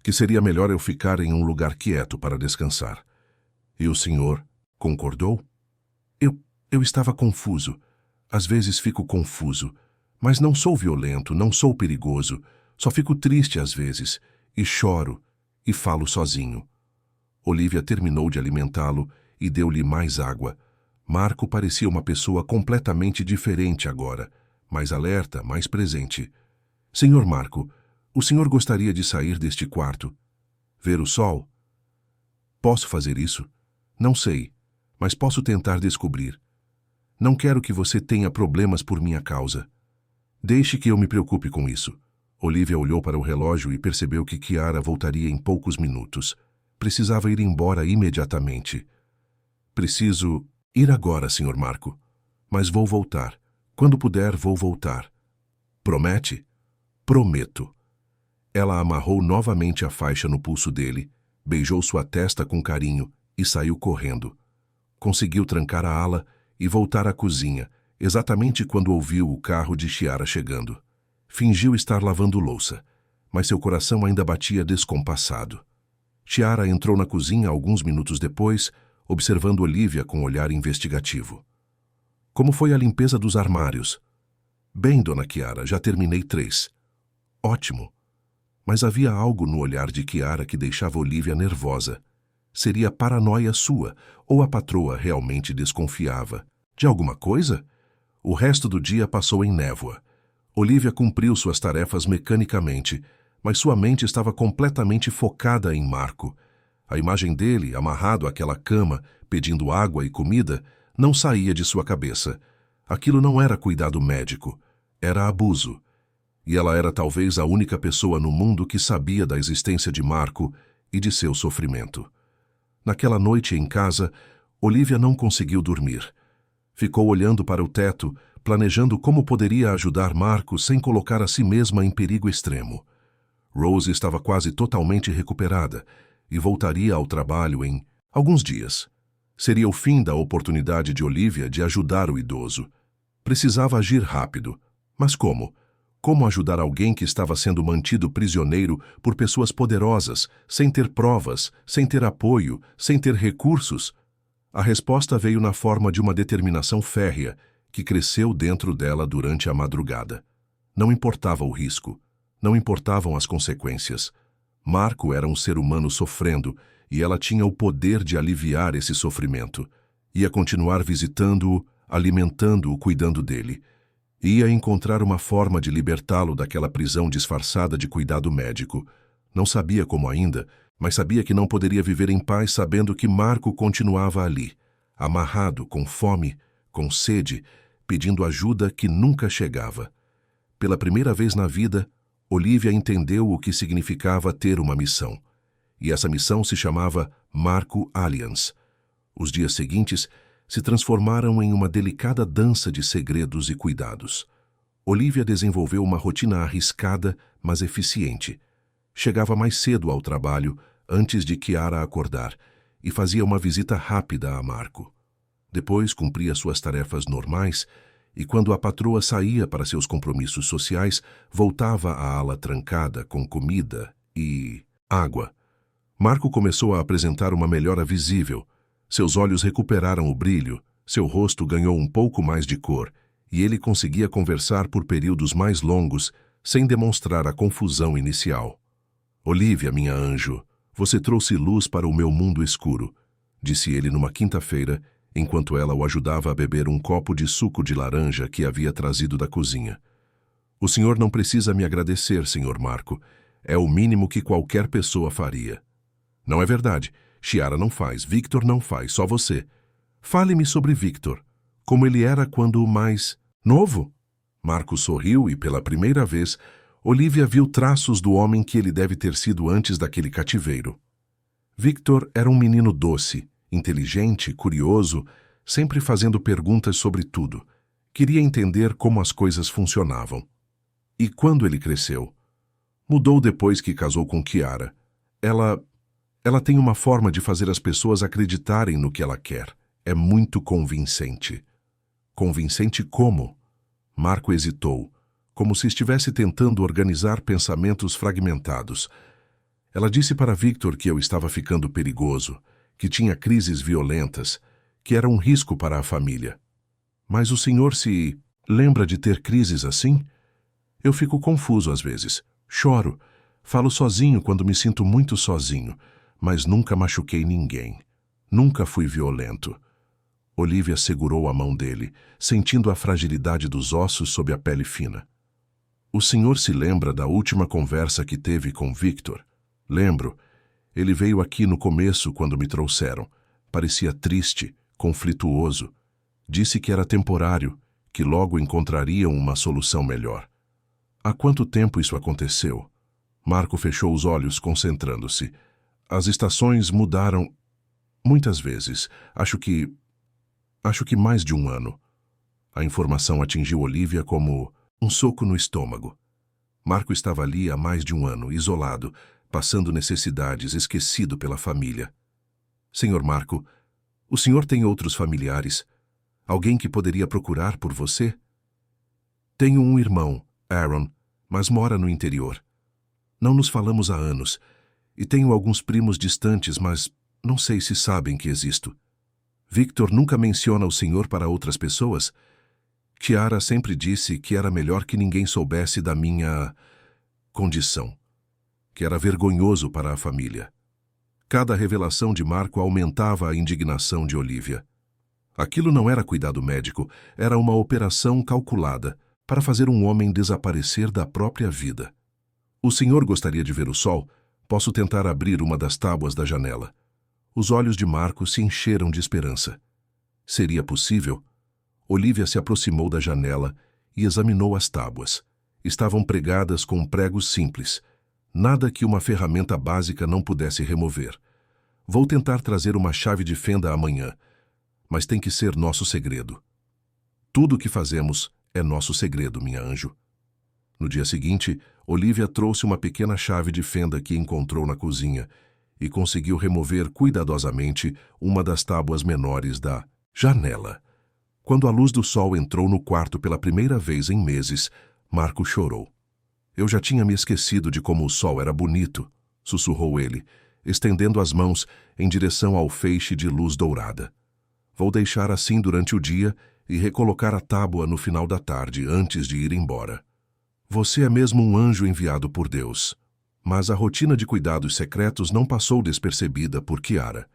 que seria melhor eu ficar em um lugar quieto para descansar. E o senhor concordou? Eu estava confuso. Às vezes fico confuso, mas não sou violento, não sou perigoso. Só fico triste às vezes, e choro, e falo sozinho. Olivia terminou de alimentá-lo e deu-lhe mais água. Marco parecia uma pessoa completamente diferente agora, mais alerta, mais presente. Senhor Marco, o senhor gostaria de sair deste quarto? Ver o sol? Posso fazer isso? Não sei, mas posso tentar descobrir. Não quero que você tenha problemas por minha causa. Deixe que eu me preocupe com isso. Olivia olhou para o relógio e percebeu que Chiara voltaria em poucos minutos. Precisava ir embora imediatamente. Preciso ir agora, Sr. Marco. Mas vou voltar. Quando puder, vou voltar. Promete? Prometo. Ela amarrou novamente a faixa no pulso dele, beijou sua testa com carinho e saiu correndo. Conseguiu trancar a ala e voltar à cozinha, exatamente quando ouviu o carro de Chiara chegando. Fingiu estar lavando louça, mas seu coração ainda batia descompassado. Chiara entrou na cozinha alguns minutos depois, observando Olivia com um olhar investigativo. Como foi a limpeza dos armários? Bem, dona Chiara, já terminei 3. Ótimo. Mas havia algo no olhar de Chiara que deixava Olivia nervosa. Seria paranoia sua, ou a patroa realmente desconfiava? De alguma coisa? O resto do dia passou em névoa. Olivia cumpriu suas tarefas mecanicamente, mas sua mente estava completamente focada em Marco. A imagem dele, amarrado àquela cama, pedindo água e comida, não saía de sua cabeça. Aquilo não era cuidado médico, era abuso. E ela era talvez a única pessoa no mundo que sabia da existência de Marco e de seu sofrimento. Naquela noite em casa, Olivia não conseguiu dormir. Ficou olhando para o teto, planejando como poderia ajudar Marco sem colocar a si mesma em perigo extremo. Rose estava quase totalmente recuperada e voltaria ao trabalho em alguns dias. Seria o fim da oportunidade de Olivia de ajudar o idoso. Precisava agir rápido. Mas como? Como ajudar alguém que estava sendo mantido prisioneiro por pessoas poderosas, sem ter provas, sem ter apoio, sem ter recursos? A resposta veio na forma de uma determinação férrea que cresceu dentro dela durante a madrugada. Não importava o risco, não importavam as consequências. Marco era um ser humano sofrendo e ela tinha o poder de aliviar esse sofrimento. Ia continuar visitando-o, alimentando-o, cuidando dele. Ia encontrar uma forma de libertá-lo daquela prisão disfarçada de cuidado médico. Não sabia como ainda, mas sabia que não poderia viver em paz sabendo que Marco continuava ali, amarrado, com fome, com sede, pedindo ajuda que nunca chegava. Pela primeira vez na vida, Olivia entendeu o que significava ter uma missão. E essa missão se chamava Marco Alliance. Os dias seguintes se transformaram em uma delicada dança de segredos e cuidados. Olivia desenvolveu uma rotina arriscada, mas eficiente. Chegava mais cedo ao trabalho, antes de Chiara acordar, e fazia uma visita rápida a Marco. Depois cumpria suas tarefas normais e, quando a patroa saía para seus compromissos sociais, voltava à ala trancada com comida e água. Marco começou a apresentar uma melhora visível. Seus olhos recuperaram o brilho, seu rosto ganhou um pouco mais de cor e ele conseguia conversar por períodos mais longos sem demonstrar a confusão inicial. "Olivia, minha anjo, você trouxe luz para o meu mundo escuro", disse ele numa quinta-feira, enquanto ela o ajudava a beber um copo de suco de laranja que havia trazido da cozinha. "O senhor não precisa me agradecer, senhor Marco. É o mínimo que qualquer pessoa faria." "Não é verdade. Chiara não faz, Victor não faz, só você. Fale-me sobre Victor. Como ele era quando mais novo?" Marco sorriu e, pela primeira vez, Olivia viu traços do homem que ele deve ter sido antes daquele cativeiro. Victor era um menino doce, inteligente, curioso, sempre fazendo perguntas sobre tudo. Queria entender como as coisas funcionavam. E quando ele cresceu? Mudou depois que casou com Chiara. Ela tem uma forma de fazer as pessoas acreditarem no que ela quer. É muito convincente. Convincente como? Marco hesitou, como se estivesse tentando organizar pensamentos fragmentados. Ela disse para Victor que eu estava ficando perigoso, que tinha crises violentas, que era um risco para a família. "Mas o senhor se lembra de ter crises assim?" "Eu fico confuso às vezes. Choro. Falo sozinho quando me sinto muito sozinho, mas nunca machuquei ninguém. Nunca fui violento." Olivia segurou a mão dele, sentindo a fragilidade dos ossos sob a pele fina. "O senhor se lembra da última conversa que teve com Victor?" "Lembro. Ele veio aqui no começo quando me trouxeram. Parecia triste, conflituoso. Disse que era temporário, que logo encontrariam uma solução melhor." "Há quanto tempo isso aconteceu?" Marco fechou os olhos, concentrando-se. "As estações mudaram muitas vezes. Acho que mais de um ano." A informação atingiu Olivia como um soco no estômago. Marco estava ali há mais de um ano, isolado, passando necessidades, esquecido pela família. "Senhor Marco, o senhor tem outros familiares? Alguém que poderia procurar por você?" "Tenho um irmão, Aaron, mas mora no interior. Não nos falamos há anos, e tenho alguns primos distantes, mas não sei se sabem que existo." "Victor nunca menciona o senhor para outras pessoas?" "Chiara sempre disse que era melhor que ninguém soubesse da minha condição, que era vergonhoso para a família." Cada revelação de Marco aumentava a indignação de Olivia. Aquilo não era cuidado médico, era uma operação calculada para fazer um homem desaparecer da própria vida. "O senhor gostaria de ver o sol? Posso tentar abrir uma das tábuas da janela." Os olhos de Marco se encheram de esperança. Seria possível? Olivia se aproximou da janela e examinou as tábuas. Estavam pregadas com pregos simples, nada que uma ferramenta básica não pudesse remover. "Vou tentar trazer uma chave de fenda amanhã, mas tem que ser nosso segredo." "Tudo o que fazemos é nosso segredo, minha anjo." No dia seguinte, Olivia trouxe uma pequena chave de fenda que encontrou na cozinha e conseguiu remover cuidadosamente uma das tábuas menores da janela. Quando a luz do sol entrou no quarto pela primeira vez em meses, Marco chorou. "Eu já tinha me esquecido de como o sol era bonito", sussurrou ele, estendendo as mãos em direção ao feixe de luz dourada. "Vou deixar assim durante o dia e recolocar a tábua no final da tarde, antes de ir embora." "Você é mesmo um anjo enviado por Deus." Mas a rotina de cuidados secretos não passou despercebida por Chiara.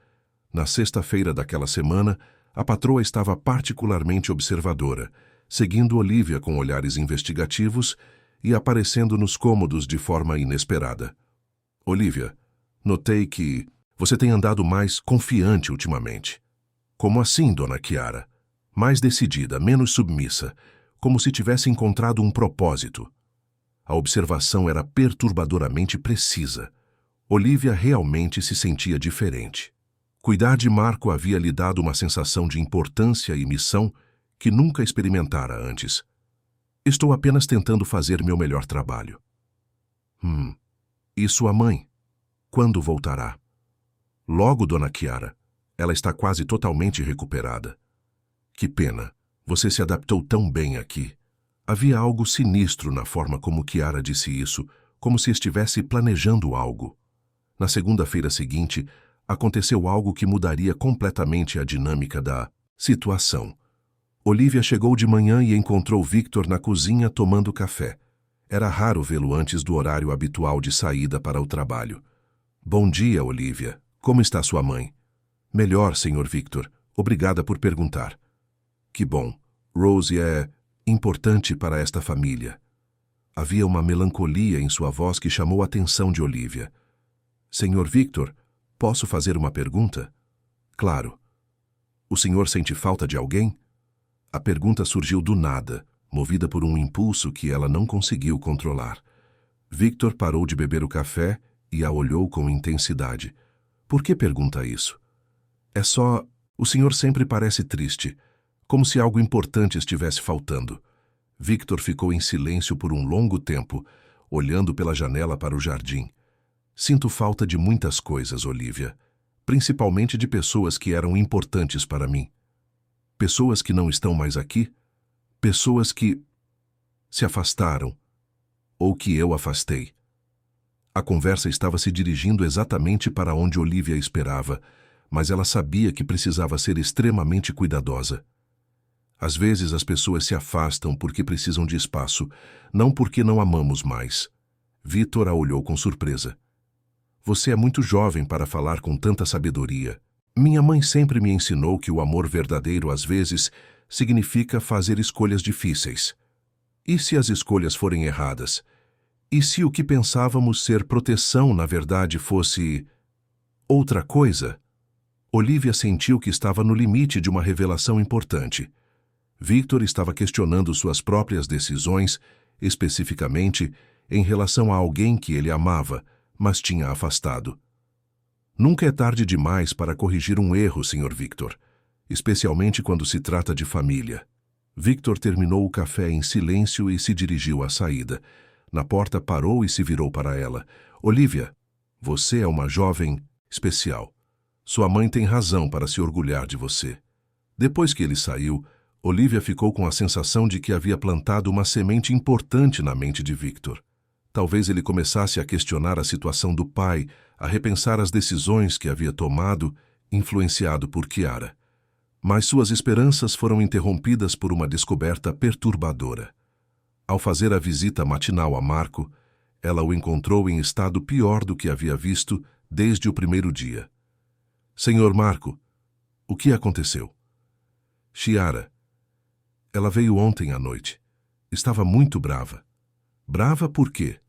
Na sexta-feira daquela semana, a patroa estava particularmente observadora, seguindo Olivia com olhares investigativos e aparecendo nos cômodos de forma inesperada. "Olivia, notei que você tem andado mais confiante ultimamente." "Como assim, dona Chiara?" "Mais decidida, menos submissa, como se tivesse encontrado um propósito." A observação era perturbadoramente precisa. Olivia realmente se sentia diferente. Cuidar de Marco havia lhe dado uma sensação de importância e missão que nunca experimentara antes. "Estou apenas tentando fazer meu melhor trabalho." E sua mãe? Quando voltará?" "Logo, dona Chiara. Ela está quase totalmente recuperada." Que pena. Você se adaptou tão bem aqui. Havia algo sinistro na forma como Chiara disse isso, como se estivesse planejando algo. Na segunda-feira seguinte, aconteceu algo que mudaria completamente a dinâmica da situação. Olivia chegou de manhã e encontrou Victor na cozinha tomando café. Era raro vê-lo antes do horário habitual de saída para o trabalho. Bom dia, Olivia. Como está sua mãe? Melhor, Sr. Victor. Obrigada por perguntar. Que bom. Rose é importante para esta família. Havia uma melancolia em sua voz que chamou a atenção de Olivia. Sr. Victor, posso fazer uma pergunta? Claro. O senhor sente falta de alguém? A pergunta surgiu do nada, movida por um impulso que ela não conseguiu controlar. Victor parou de beber o café e a olhou com intensidade. Por que pergunta isso? É só... O senhor sempre parece triste, como se algo importante estivesse faltando. Victor ficou em silêncio por um longo tempo, olhando pela janela para o jardim. Sinto falta de muitas coisas, Olivia, principalmente de pessoas que eram importantes para mim. Pessoas que não estão mais aqui, pessoas que se afastaram, ou que eu afastei. A conversa estava se dirigindo exatamente para onde Olivia esperava, mas ela sabia que precisava ser extremamente cuidadosa. Às vezes as pessoas se afastam porque precisam de espaço, não porque não amamos mais. Victor a olhou com surpresa. Você é muito jovem para falar com tanta sabedoria. Minha mãe sempre me ensinou que o amor verdadeiro às vezes significa fazer escolhas difíceis. E se as escolhas forem erradas? E se o que pensávamos ser proteção na verdade fosse outra coisa? Olivia sentiu que estava no limite de uma revelação importante. Victor estava questionando suas próprias decisões, especificamente em relação a alguém que ele amava, mas tinha afastado. Nunca é tarde demais para corrigir um erro, Sr. Victor, especialmente quando se trata de família. Victor terminou o café em silêncio e se dirigiu à saída. Na porta parou e se virou para ela. Olivia, você é uma jovem especial. Sua mãe tem razão para se orgulhar de você. Depois que ele saiu, Olivia ficou com a sensação de que havia plantado uma semente importante na mente de Victor. Talvez ele começasse a questionar a situação do pai, a repensar as decisões que havia tomado, influenciado por Chiara. Mas suas esperanças foram interrompidas por uma descoberta perturbadora. Ao fazer a visita matinal a Marco, ela o encontrou em estado pior do que havia visto desde o primeiro dia. Senhor Marco, o que aconteceu? Chiara. Ela veio ontem à noite. Estava muito brava. Brava por quê?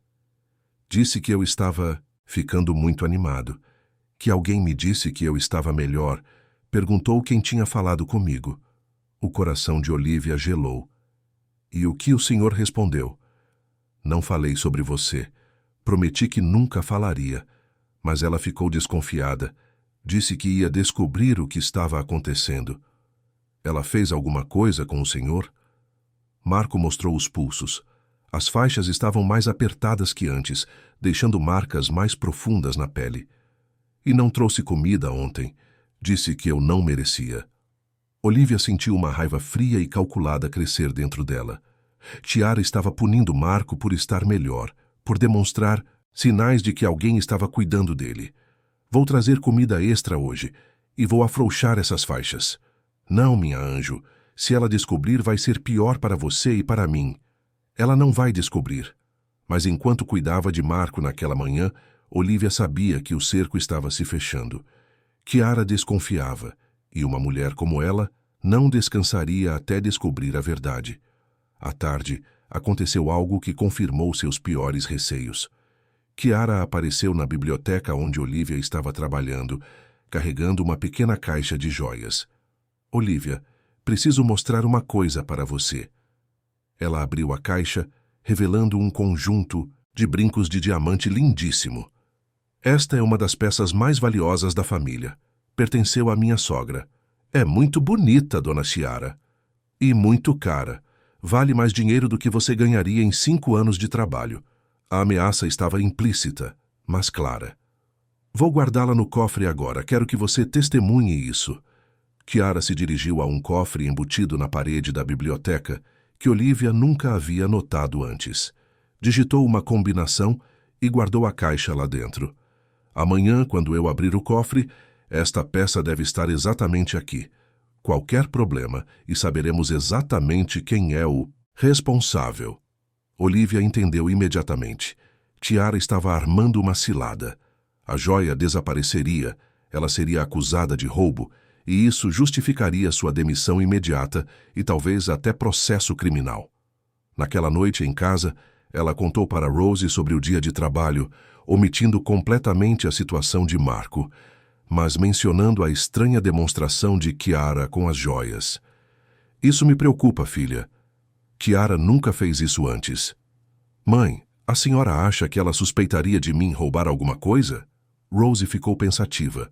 Disse que eu estava ficando muito animado, que alguém me disse que eu estava melhor, perguntou quem tinha falado comigo. O coração de Olivia gelou. E o que o senhor respondeu? Não falei sobre você. Prometi que nunca falaria, mas ela ficou desconfiada. Disse que ia descobrir o que estava acontecendo. Ela fez alguma coisa com o senhor? Marco mostrou os pulsos. As faixas estavam mais apertadas que antes, deixando marcas mais profundas na pele. E não trouxe comida ontem. Disse que eu não merecia. Olivia sentiu uma raiva fria e calculada crescer dentro dela. Chiara estava punindo Marco por estar melhor, por demonstrar sinais de que alguém estava cuidando dele. Vou trazer comida extra hoje e vou afrouxar essas faixas. Não, minha anjo. Se ela descobrir, vai ser pior para você e para mim. Ela não vai descobrir. Mas enquanto cuidava de Marco naquela manhã, Olivia sabia que o cerco estava se fechando. Chiara desconfiava, e uma mulher como ela não descansaria até descobrir a verdade. À tarde, aconteceu algo que confirmou seus piores receios. Chiara apareceu na biblioteca onde Olivia estava trabalhando, carregando uma pequena caixa de joias. Olivia, preciso mostrar uma coisa para você. Ela abriu a caixa, revelando um conjunto de brincos de diamante lindíssimo. Esta é uma das peças mais valiosas da família. Pertenceu à minha sogra. É muito bonita, dona Chiara. E muito cara. Vale mais dinheiro do que você ganharia em 5 anos de trabalho. A ameaça estava implícita, mas clara. Vou guardá-la no cofre agora. Quero que você testemunhe isso. Chiara se dirigiu a um cofre embutido na parede da biblioteca que Olivia nunca havia notado antes. Digitou uma combinação e guardou a caixa lá dentro. Amanhã, quando eu abrir o cofre, esta peça deve estar exatamente aqui. Qualquer problema e saberemos exatamente quem é o responsável. Olivia entendeu imediatamente. Chiara estava armando uma cilada. A joia desapareceria, ela seria acusada de roubo, e isso justificaria sua demissão imediata e talvez até processo criminal. Naquela noite em casa, ela contou para Rose sobre o dia de trabalho, omitindo completamente a situação de Marco, mas mencionando a estranha demonstração de Chiara com as joias. Isso me preocupa, filha. Chiara nunca fez isso antes. Mãe, a senhora acha que ela suspeitaria de mim roubar alguma coisa? Rose ficou pensativa.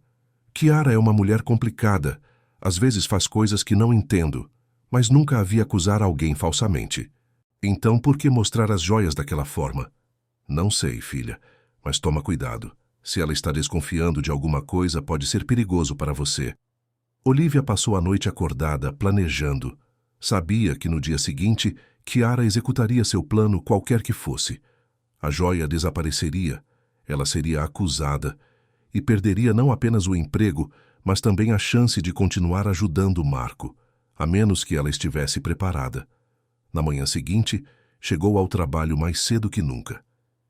Chiara é uma mulher complicada. Às vezes faz coisas que não entendo, mas nunca a vi acusar alguém falsamente. Então, por que mostrar as joias daquela forma? Não sei, filha, mas toma cuidado. Se ela está desconfiando de alguma coisa, pode ser perigoso para você. Olivia passou a noite acordada, planejando. Sabia que no dia seguinte, Chiara executaria seu plano qualquer que fosse. A joia desapareceria, ela seria acusada e perderia não apenas o emprego, mas também a chance de continuar ajudando Marco, a menos que ela estivesse preparada. Na manhã seguinte, chegou ao trabalho mais cedo que nunca.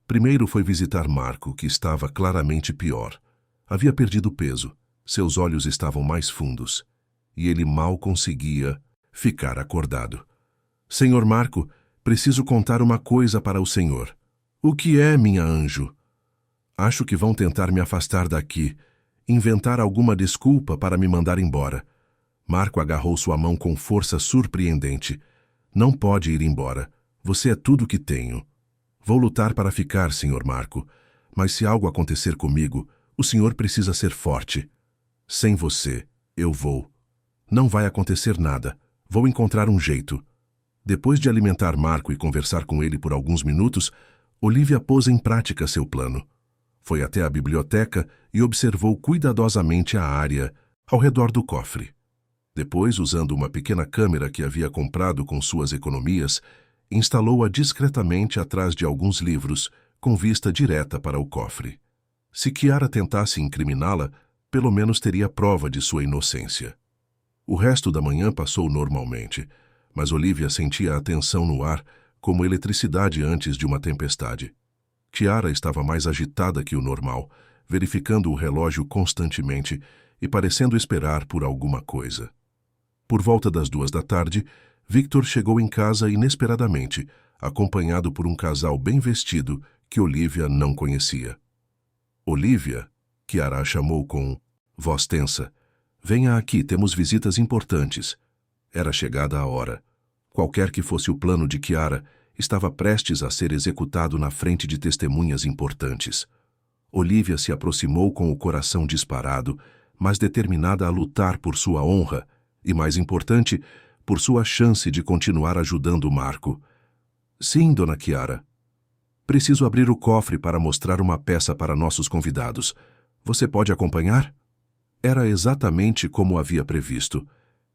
Primeiro foi visitar Marco, que estava claramente pior. Havia perdido peso, seus olhos estavam mais fundos, e ele mal conseguia ficar acordado. Senhor Marco, preciso contar uma coisa para o senhor. O que é, minha anjo? Acho que vão tentar me afastar daqui, inventar alguma desculpa para me mandar embora. Marco agarrou sua mão com força surpreendente. Não pode ir embora. Você é tudo que tenho. Vou lutar para ficar, senhor Marco, mas se algo acontecer comigo, o senhor precisa ser forte. Sem você, eu vou. Não vai acontecer nada. Vou encontrar um jeito. Depois de alimentar Marco e conversar com ele por alguns minutos, Olivia pôs em prática seu plano. Foi até a biblioteca e observou cuidadosamente a área ao redor do cofre. Depois, usando uma pequena câmera que havia comprado com suas economias, instalou-a discretamente atrás de alguns livros, com vista direta para o cofre. Se Chiara tentasse incriminá-la, pelo menos teria prova de sua inocência. O resto da manhã passou normalmente, mas Olivia sentia a tensão no ar, como eletricidade antes de uma tempestade. Chiara estava mais agitada que o normal, verificando o relógio constantemente e parecendo esperar por alguma coisa. Por volta das 2 da tarde, Victor chegou em casa inesperadamente, acompanhado por um casal bem vestido que Olivia não conhecia. Olivia, Chiara a chamou com voz tensa. Venha aqui, temos visitas importantes. Era chegada a hora. Qualquer que fosse o plano de Chiara, estava prestes a ser executado na frente de testemunhas importantes. Olivia se aproximou com o coração disparado, mas determinada a lutar por sua honra e, mais importante, por sua chance de continuar ajudando Marco. Sim, dona Chiara. Preciso abrir o cofre para mostrar uma peça para nossos convidados. Você pode acompanhar? Era exatamente como havia previsto.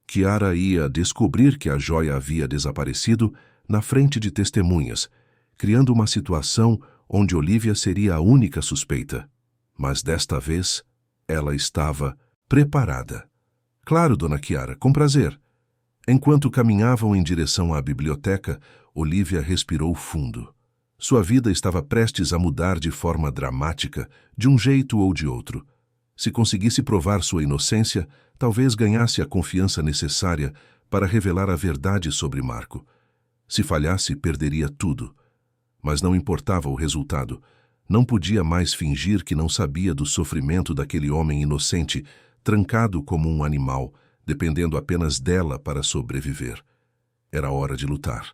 Chiara ia descobrir que a joia havia desaparecido na frente de testemunhas, criando uma situação onde Olivia seria a única suspeita. Mas desta vez, ela estava preparada. Claro, dona Chiara, com prazer. Enquanto caminhavam em direção à biblioteca, Olivia respirou fundo. Sua vida estava prestes a mudar de forma dramática, de um jeito ou de outro. Se conseguisse provar sua inocência, talvez ganhasse a confiança necessária para revelar a verdade sobre Marco. Se falhasse, perderia tudo. Mas não importava o resultado. Não podia mais fingir que não sabia do sofrimento daquele homem inocente, trancado como um animal, dependendo apenas dela para sobreviver. Era hora de lutar.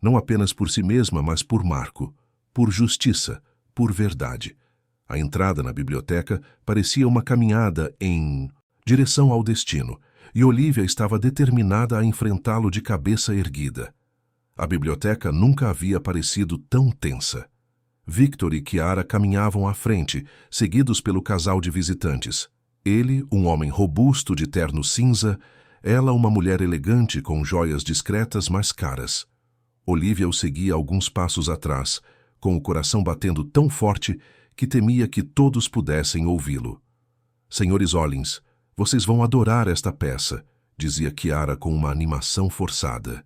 Não apenas por si mesma, mas por Marco, por justiça, por verdade. A entrada na biblioteca parecia uma caminhada em direção ao destino, e Olivia estava determinada a enfrentá-lo de cabeça erguida. A biblioteca nunca havia parecido tão tensa. Victor e Chiara caminhavam à frente, seguidos pelo casal de visitantes. Ele, um homem robusto de terno cinza, ela uma mulher elegante com joias discretas mas caras. Olivia o seguia alguns passos atrás, com o coração batendo tão forte que temia que todos pudessem ouvi-lo. Senhores Hollins, vocês vão adorar esta peça, dizia Chiara com uma animação forçada.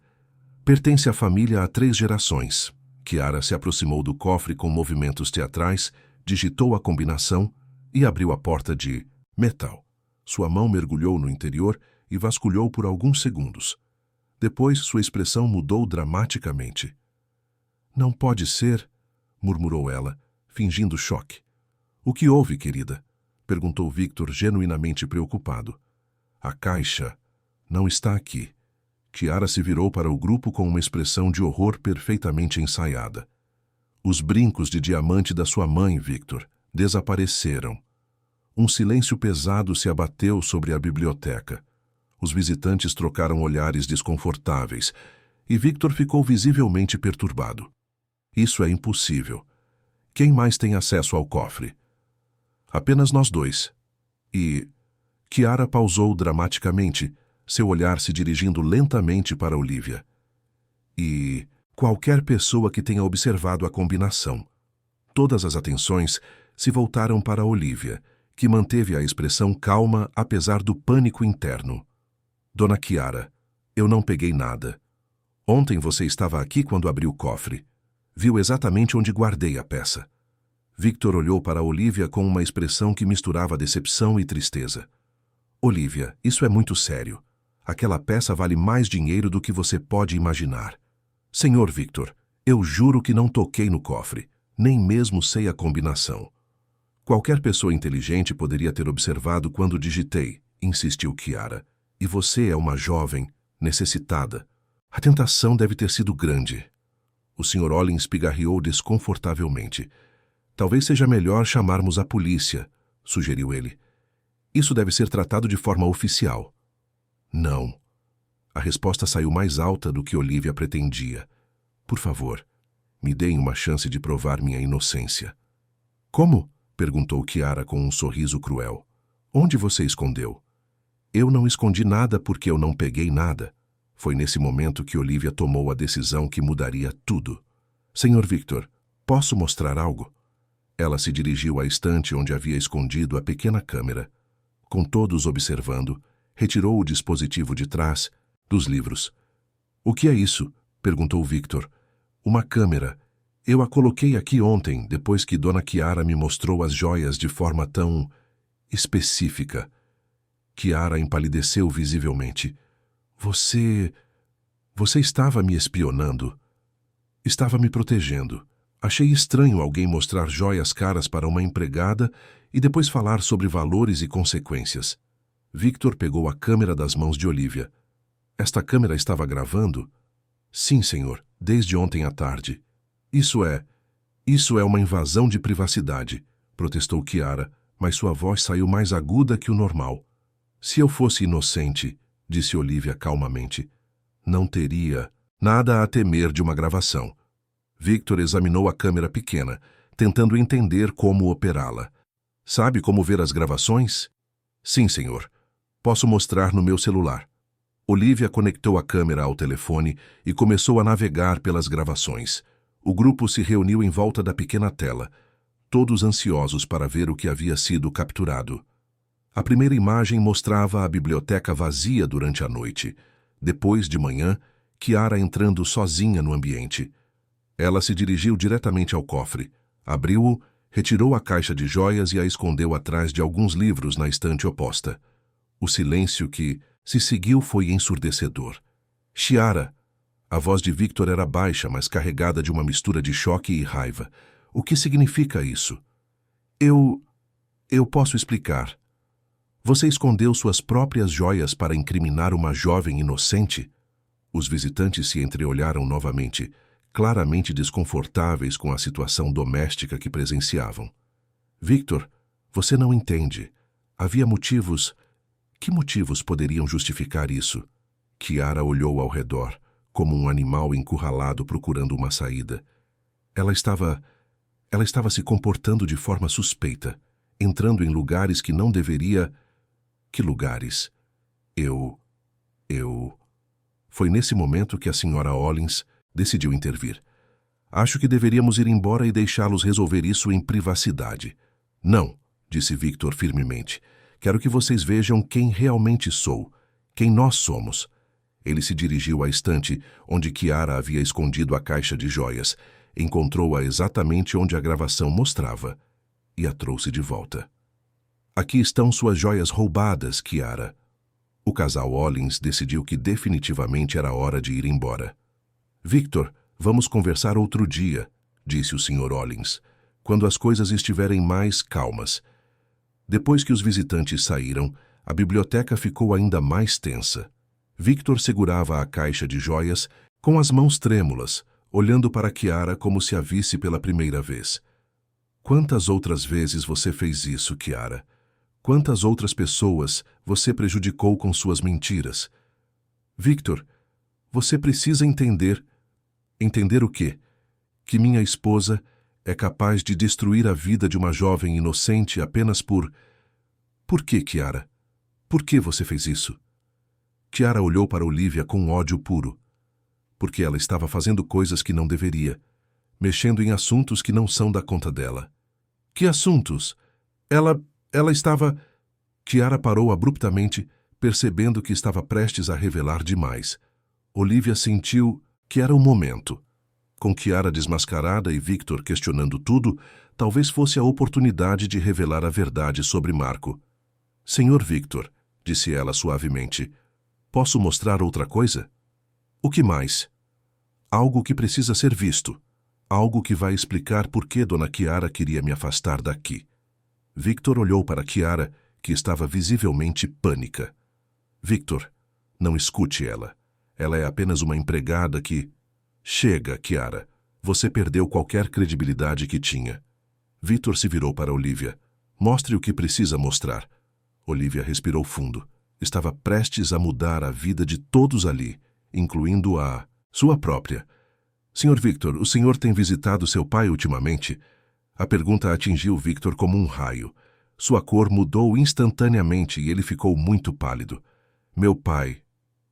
Pertence à família há 3 gerações. Chiara se aproximou do cofre com movimentos teatrais, digitou a combinação e abriu a porta de metal. Sua mão mergulhou no interior e vasculhou por alguns segundos. Depois, sua expressão mudou dramaticamente. Não pode ser, murmurou ela, fingindo choque. O que houve, querida? Perguntou Victor, genuinamente preocupado. A caixa não está aqui. Chiara se virou para o grupo com uma expressão de horror perfeitamente ensaiada. Os brincos de diamante da sua mãe, Victor, desapareceram. Um silêncio pesado se abateu sobre a biblioteca. Os visitantes trocaram olhares desconfortáveis, e Victor ficou visivelmente perturbado. Isso é impossível. Quem mais tem acesso ao cofre? Apenas nós 2. E... Chiara pausou dramaticamente, seu olhar se dirigindo lentamente para Olivia. E... qualquer pessoa que tenha observado a combinação. Todas as atenções se voltaram para Olivia, que manteve a expressão calma apesar do pânico interno. Dona Chiara, eu não peguei nada. Ontem você estava aqui quando abri o cofre. Viu exatamente onde guardei a peça. Victor olhou para Olivia com uma expressão que misturava decepção e tristeza. Olivia, isso é muito sério. Aquela peça vale mais dinheiro do que você pode imaginar. Senhor Victor, eu juro que não toquei no cofre, nem mesmo sei a combinação. Qualquer pessoa inteligente poderia ter observado quando digitei, insistiu Chiara. E você é uma jovem, necessitada. A tentação deve ter sido grande. O Sr. Hollins pigarreou desconfortavelmente. Talvez seja melhor chamarmos a polícia, sugeriu ele. Isso deve ser tratado de forma oficial. Não. A resposta saiu mais alta do que Olivia pretendia. Por favor, me deem uma chance de provar minha inocência. Como? Perguntou Chiara com um sorriso cruel. Onde você escondeu? Eu não escondi nada porque eu não peguei nada. Foi nesse momento que Olivia tomou a decisão que mudaria tudo. Senhor Victor, posso mostrar algo? Ela se dirigiu à estante onde havia escondido a pequena câmera. Com todos observando, retirou o dispositivo de trás dos livros. O que é isso? Perguntou Victor. Uma câmera. Eu a coloquei aqui ontem, depois que Dona Chiara me mostrou as joias de forma tão específica. Chiara empalideceu visivelmente. Você estava me espionando. Estava me protegendo. Achei estranho alguém mostrar joias caras para uma empregada e depois falar sobre valores e consequências. Victor pegou a câmera das mãos de Olivia. Esta câmera estava gravando? Sim, senhor, desde ontem à tarde. Isso é uma invasão de privacidade, protestou Chiara, mas sua voz saiu mais aguda que o normal. Se eu fosse inocente, disse Olivia calmamente, não teria nada a temer de uma gravação. Victor examinou a câmera pequena, tentando entender como operá-la. Sabe como ver as gravações? Sim, senhor. Posso mostrar no meu celular. Olivia conectou a câmera ao telefone e começou a navegar pelas gravações. O grupo se reuniu em volta da pequena tela, todos ansiosos para ver o que havia sido capturado. A primeira imagem mostrava a biblioteca vazia durante a noite. Depois, de manhã, Chiara entrando sozinha no ambiente. Ela se dirigiu diretamente ao cofre, abriu-o, retirou a caixa de joias e a escondeu atrás de alguns livros na estante oposta. O silêncio que se seguiu foi ensurdecedor. Chiara! A voz de Victor era baixa, mas carregada de uma mistura de choque e raiva. O que significa isso? Eu posso explicar. Você escondeu suas próprias joias para incriminar uma jovem inocente? Os visitantes se entreolharam novamente, claramente desconfortáveis com a situação doméstica que presenciavam. Victor, você não entende. Havia motivos... Que motivos poderiam justificar isso? Chiara olhou ao redor, como um animal encurralado procurando uma saída. Ela estava se comportando de forma suspeita, entrando em lugares que não deveria... Que lugares? Eu... Foi nesse momento que a senhora Hollins decidiu intervir. Acho que deveríamos ir embora e deixá-los resolver isso em privacidade. Não, disse Victor firmemente. Quero que vocês vejam quem realmente sou, quem nós somos. Ele se dirigiu à estante onde Kiara havia escondido a caixa de joias, encontrou-a exatamente onde a gravação mostrava e a trouxe de volta. Aqui estão suas joias roubadas, Kiara. O casal Hollins decidiu que definitivamente era hora de ir embora. Victor, vamos conversar outro dia, disse o Sr. Hollins, quando as coisas estiverem mais calmas. Depois que os visitantes saíram, a biblioteca ficou ainda mais tensa. Victor segurava a caixa de joias com as mãos trêmulas, olhando para Kiara como se a visse pela primeira vez. Quantas outras vezes você fez isso, Kiara? Quantas outras pessoas você prejudicou com suas mentiras? Victor, você precisa entender... Entender o quê? Que minha esposa é capaz de destruir a vida de uma jovem inocente apenas por... Por que, Kiara? Por que você fez isso? Kiara olhou para Olivia com ódio puro. Porque ela estava fazendo coisas que não deveria, mexendo em assuntos que não são da conta dela. Que assuntos? Ela estava... Kiara parou abruptamente, percebendo que estava prestes a revelar demais. Olivia sentiu que era o momento. Com Kiara desmascarada e Victor questionando tudo, talvez fosse a oportunidade de revelar a verdade sobre Marco. Senhor Victor, disse ela suavemente, posso mostrar outra coisa? O que mais? Algo que precisa ser visto. Algo que vai explicar por que Dona Kiara queria me afastar daqui. Victor olhou para Kiara, que estava visivelmente pânica. Victor, não escute ela. Ela é apenas uma empregada que... Chega, Kiara. Você perdeu qualquer credibilidade que tinha. Victor se virou para Olivia. Mostre o que precisa mostrar. Olivia respirou fundo. Estava prestes a mudar a vida de todos ali, incluindo a sua própria. Sr. Victor, o senhor tem visitado seu pai ultimamente? A pergunta atingiu Victor como um raio. Sua cor mudou instantaneamente e ele ficou muito pálido. Meu pai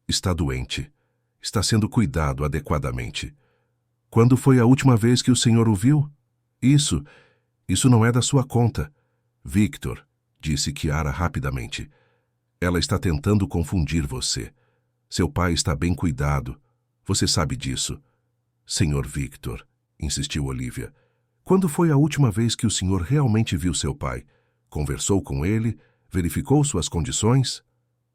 está doente. Está sendo cuidado adequadamente. Quando foi a última vez que o senhor o viu? Isso não é da sua conta. Victor, disse Kiara rapidamente. Ela está tentando confundir você. Seu pai está bem cuidado. Você sabe disso. Senhor Victor, insistiu Olivia. Quando foi a última vez que o senhor realmente viu seu pai? Conversou com ele? Verificou suas condições?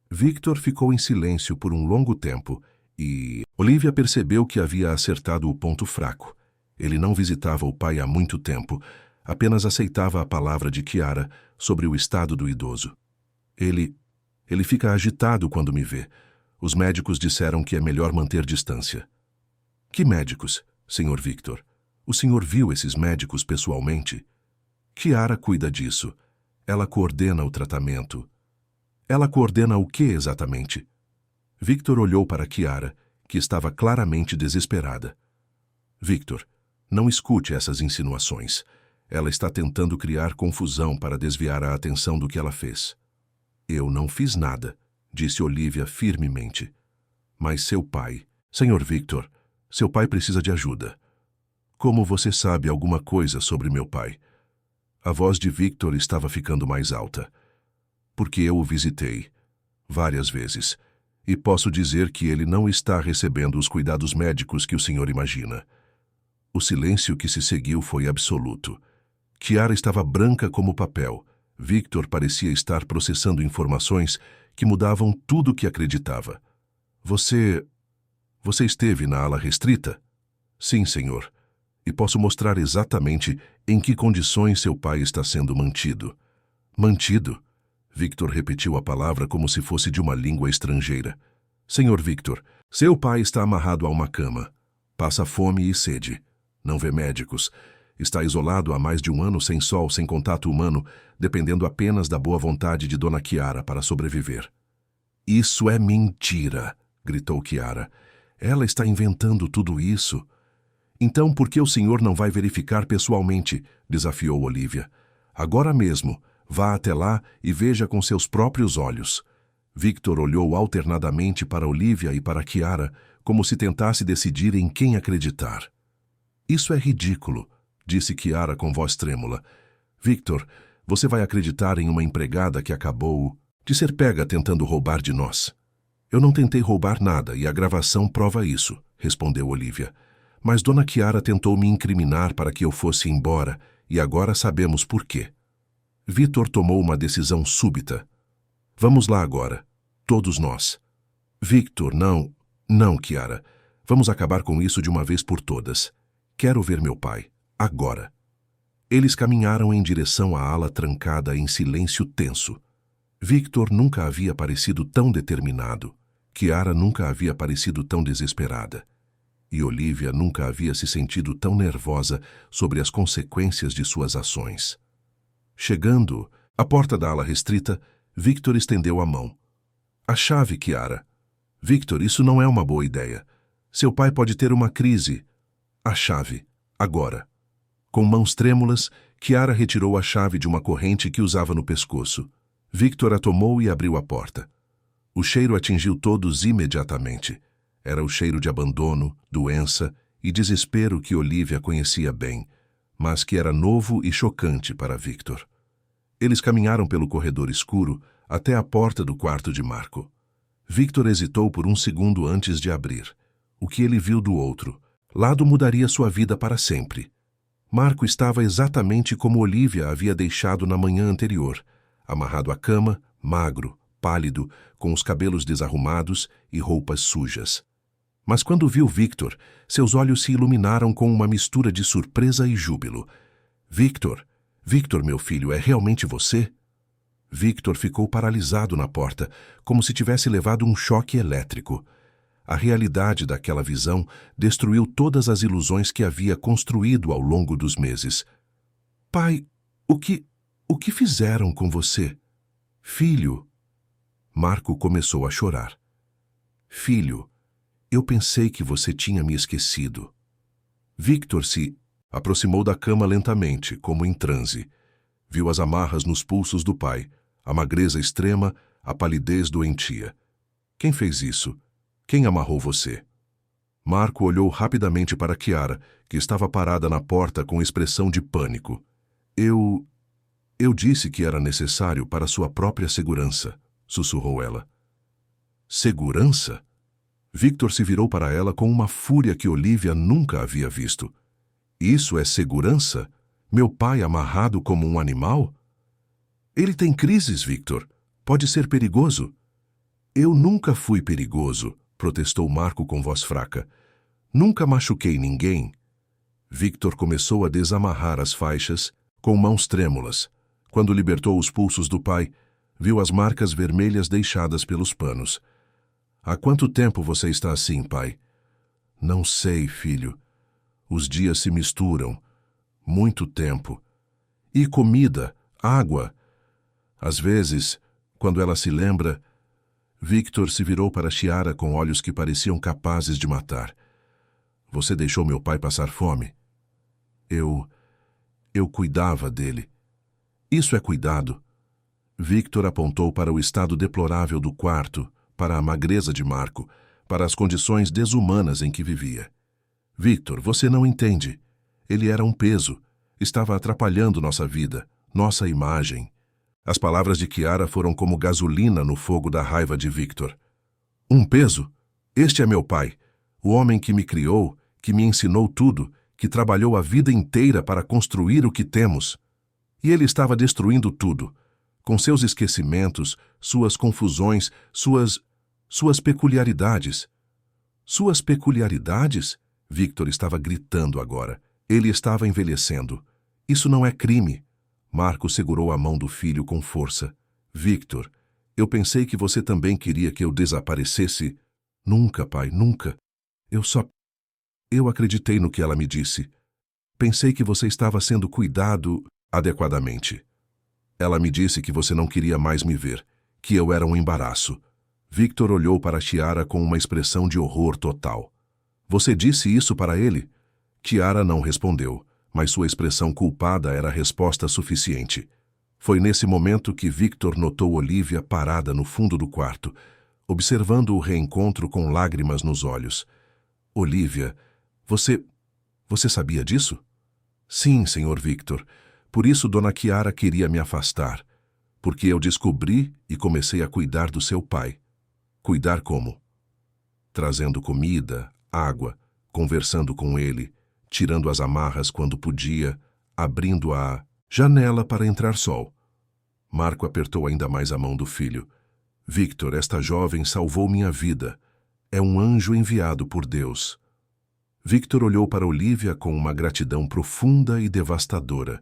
Victor ficou em silêncio por um longo tempo e Olivia percebeu que havia acertado o ponto fraco. Ele não visitava o pai há muito tempo, apenas aceitava a palavra de Kiara sobre o estado do idoso. Ele fica agitado quando me vê. Os médicos disseram que é melhor manter distância. Que médicos, Sr. Victor? O senhor viu esses médicos pessoalmente? Kiara cuida disso. Ela coordena o tratamento. Ela coordena o que exatamente? Victor olhou para Kiara, que estava claramente desesperada. Victor, não escute essas insinuações. Ela está tentando criar confusão para desviar a atenção do que ela fez. Eu não fiz nada, disse Olivia firmemente. Mas seu pai... Senhor Victor, seu pai precisa de ajuda. Como você sabe alguma coisa sobre meu pai? A voz de Victor estava ficando mais alta. Porque eu o visitei várias vezes, e posso dizer que ele não está recebendo os cuidados médicos que o senhor imagina. O silêncio que se seguiu foi absoluto. Kiara estava branca como papel. Victor parecia estar processando informações que mudavam tudo o que acreditava. Você esteve na ala restrita? Sim, senhor. E posso mostrar exatamente em que condições seu pai está sendo mantido. Mantido? Victor repetiu a palavra como se fosse de uma língua estrangeira. Senhor Victor, seu pai está amarrado a uma cama. Passa fome e sede. Não vê médicos. Está isolado há mais de 1 ano sem sol, sem contato humano, dependendo apenas da boa vontade de Dona Kiara para sobreviver. Isso é mentira, gritou Kiara. Ela está inventando tudo isso. Então por que o senhor não vai verificar pessoalmente? Desafiou Olivia. Agora mesmo, Vá até lá e veja com seus próprios olhos. Victor olhou alternadamente para Olivia e para Chiara, como se tentasse decidir em quem acreditar. Isso é ridículo, disse Chiara com voz trêmula. Victor, você vai acreditar em uma empregada que acabou de ser pega tentando roubar de nós. Eu não tentei roubar nada e a gravação prova isso, respondeu Olivia. Mas Dona Chiara tentou me incriminar para que eu fosse embora e agora sabemos por quê. Victor tomou uma decisão súbita. Vamos lá agora, todos nós. Victor, não, Chiara. Vamos acabar com isso de uma vez por todas. Quero ver meu pai, agora. Eles caminharam em direção à ala trancada em silêncio tenso. Victor nunca havia parecido tão determinado. Chiara nunca havia parecido tão desesperada. E Olivia nunca havia se sentido tão nervosa sobre as consequências de suas ações. Chegando à porta da ala restrita, Victor estendeu a mão. A chave, Chiara. Victor, isso não é uma boa ideia. Seu pai pode ter uma crise. A chave, agora. Com mãos trêmulas, Chiara retirou a chave de uma corrente que usava no pescoço. Victor a tomou e abriu a porta. O cheiro atingiu todos imediatamente. Era o cheiro de abandono, doença e desespero que Olivia conhecia bem, mas que era novo e chocante para Victor. Eles caminharam pelo corredor escuro até a porta do quarto de Marco. Victor hesitou por um segundo antes de abrir. O que ele viu do outro lado mudaria sua vida para sempre. Marco estava exatamente como Olivia havia deixado na manhã anterior, amarrado à cama, magro, pálido, com os cabelos desarrumados e roupas sujas. Mas quando viu Victor, seus olhos se iluminaram com uma mistura de surpresa e júbilo. Victor, meu filho, é realmente você? Victor ficou paralisado na porta, como se tivesse levado um choque elétrico. A realidade daquela visão destruiu todas as ilusões que havia construído ao longo dos meses. Pai, o que fizeram com você? Filho. Marco começou a chorar. Filho, eu pensei que você tinha me esquecido. Victor se aproximou da cama lentamente, como em transe. Viu as amarras nos pulsos do pai, a magreza extrema, a palidez doentia. Quem fez isso? Quem amarrou você? Marco olhou rapidamente para Chiara, que estava parada na porta com expressão de pânico. Eu disse que era necessário para sua própria segurança, sussurrou ela. Segurança? Victor se virou para ela com uma fúria que Olivia nunca havia visto. Isso é segurança? Meu pai amarrado como um animal? Ele tem crises, Victor. Pode ser perigoso. Eu nunca fui perigoso, protestou Marco com voz fraca. Nunca machuquei ninguém. Victor começou a desamarrar as faixas com mãos trêmulas. Quando libertou os pulsos do pai, viu as marcas vermelhas deixadas pelos panos. Há quanto tempo você está assim, pai? Não sei, filho. Os dias se misturam. Muito tempo. E comida, água. Às vezes, quando ela se lembra... Victor se virou para Chiara com olhos que pareciam capazes de matar. Você deixou meu pai passar fome? Eu cuidava dele. Isso é cuidado. Victor apontou para o estado deplorável do quarto, para a magreza de Marco, para as condições desumanas em que vivia. Victor, você não entende. Ele era um peso. Estava atrapalhando nossa vida, nossa imagem. As palavras de Chiara foram como gasolina no fogo da raiva de Victor. Um peso? Este é meu pai, o homem que me criou, que me ensinou tudo, que trabalhou a vida inteira para construir o que temos. E ele estava destruindo tudo, com seus esquecimentos, suas confusões, suas peculiaridades. Suas peculiaridades? Victor estava gritando agora. Ele estava envelhecendo. Isso não é crime. Marco segurou a mão do filho com força. Victor, eu pensei que você também queria que eu desaparecesse. Nunca, pai, nunca. Eu acreditei no que ela me disse. Pensei que você estava sendo cuidado adequadamente. Ela me disse que você não queria mais me ver, que eu era um embaraço. Victor olhou para Chiara com uma expressão de horror total. Você disse isso para ele? Chiara não respondeu, mas sua expressão culpada era resposta suficiente. Foi nesse momento que Victor notou Olivia parada no fundo do quarto, observando o reencontro com lágrimas nos olhos. Olivia, você sabia disso? Sim, Sr. Victor. Por isso Dona Chiara queria me afastar. Porque eu descobri e comecei a cuidar do seu pai. Cuidar como? Trazendo comida, água, conversando com ele, tirando as amarras quando podia, abrindo a janela para entrar sol. Marco apertou ainda mais a mão do filho. Victor, esta jovem salvou minha vida. É um anjo enviado por Deus. Victor olhou para Olivia com uma gratidão profunda e devastadora.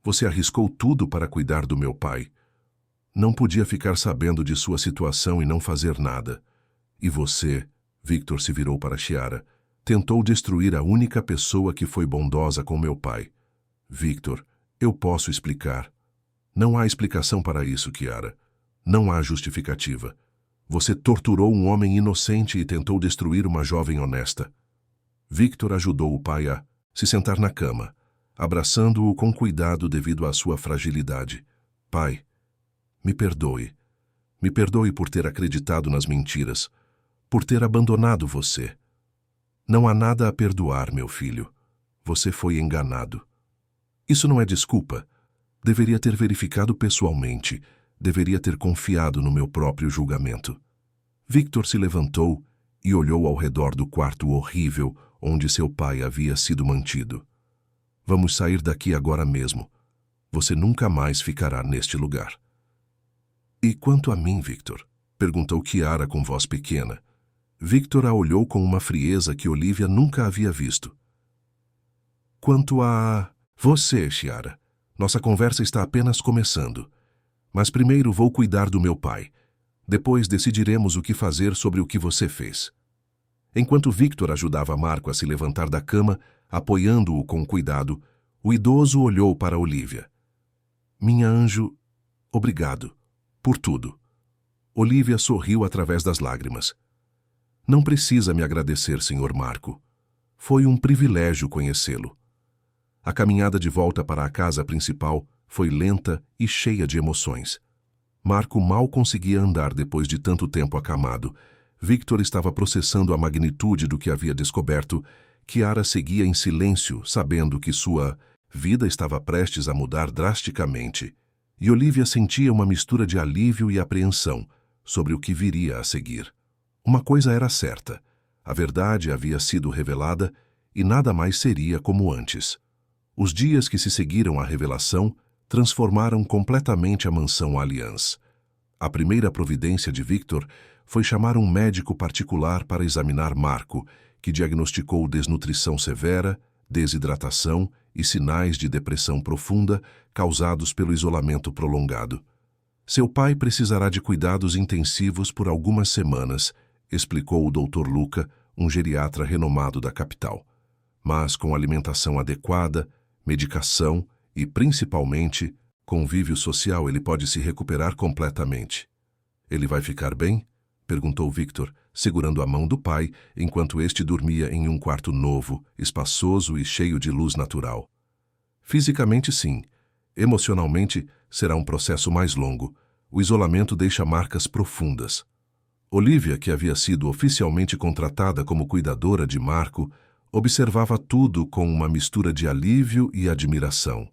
Você arriscou tudo para cuidar do meu pai. Não podia ficar sabendo de sua situação e não fazer nada. E você, Victor se virou para Chiara, tentou destruir a única pessoa que foi bondosa com meu pai. Victor, eu posso explicar. Não há explicação para isso, Chiara. Não há justificativa. Você torturou um homem inocente e tentou destruir uma jovem honesta. Victor ajudou o pai a se sentar na cama, abraçando-o com cuidado devido à sua fragilidade. Pai, me perdoe. Me perdoe por ter acreditado nas mentiras, por ter abandonado você. Não há nada a perdoar, meu filho. Você foi enganado. Isso não é desculpa. Deveria ter verificado pessoalmente. Deveria ter confiado no meu próprio julgamento. Victor se levantou e olhou ao redor do quarto horrível onde seu pai havia sido mantido. Vamos sair daqui agora mesmo. Você nunca mais ficará neste lugar. E quanto a mim, Victor? Perguntou Chiara com voz pequena. Victor a olhou com uma frieza que Olivia nunca havia visto. Quanto a você, Chiara, nossa conversa está apenas começando. Mas primeiro vou cuidar do meu pai. Depois decidiremos o que fazer sobre o que você fez. Enquanto Victor ajudava Marco a se levantar da cama, apoiando-o com cuidado, o idoso olhou para Olivia. Minha anjo, obrigado. Por tudo. Olivia sorriu através das lágrimas. Não precisa me agradecer, Sr. Marco. Foi um privilégio conhecê-lo. A caminhada de volta para a casa principal foi lenta e cheia de emoções. Marco mal conseguia andar depois de tanto tempo acamado. Victor estava processando a magnitude do que havia descoberto. Chiara seguia em silêncio, sabendo que sua vida estava prestes a mudar drasticamente. E Olivia sentia uma mistura de alívio e apreensão sobre o que viria a seguir. Uma coisa era certa. A verdade havia sido revelada e nada mais seria como antes. Os dias que se seguiram à revelação transformaram completamente a mansão Allianz. A primeira providência de Victor foi chamar um médico particular para examinar Marco, que diagnosticou desnutrição severa, desidratação e sinais de depressão profunda causados pelo isolamento prolongado. Seu pai precisará de cuidados intensivos por algumas semanas, explicou o Dr. Luca, um geriatra renomado da capital. Mas com alimentação adequada, medicação e, principalmente, convívio social, ele pode se recuperar completamente. Ele vai ficar bem? Perguntou Victor, segurando a mão do pai, enquanto este dormia em um quarto novo, espaçoso e cheio de luz natural. Fisicamente, sim. Emocionalmente, será um processo mais longo. O isolamento deixa marcas profundas. Olivia, que havia sido oficialmente contratada como cuidadora de Marco, observava tudo com uma mistura de alívio e admiração.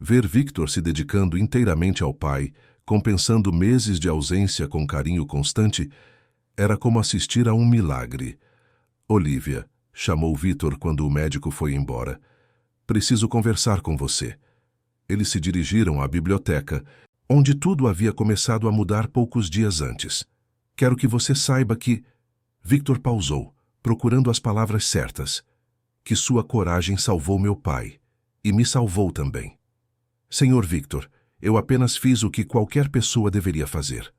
Ver Victor se dedicando inteiramente ao pai, compensando meses de ausência com carinho constante, era como assistir a um milagre. Olivia, chamou Victor quando o médico foi embora. Preciso conversar com você. Eles se dirigiram à biblioteca, onde tudo havia começado a mudar poucos dias antes. Quero que você saiba que... Victor pausou, procurando as palavras certas. Que sua coragem salvou meu pai. E me salvou também. Senhor Victor, eu apenas fiz o que qualquer pessoa deveria fazer.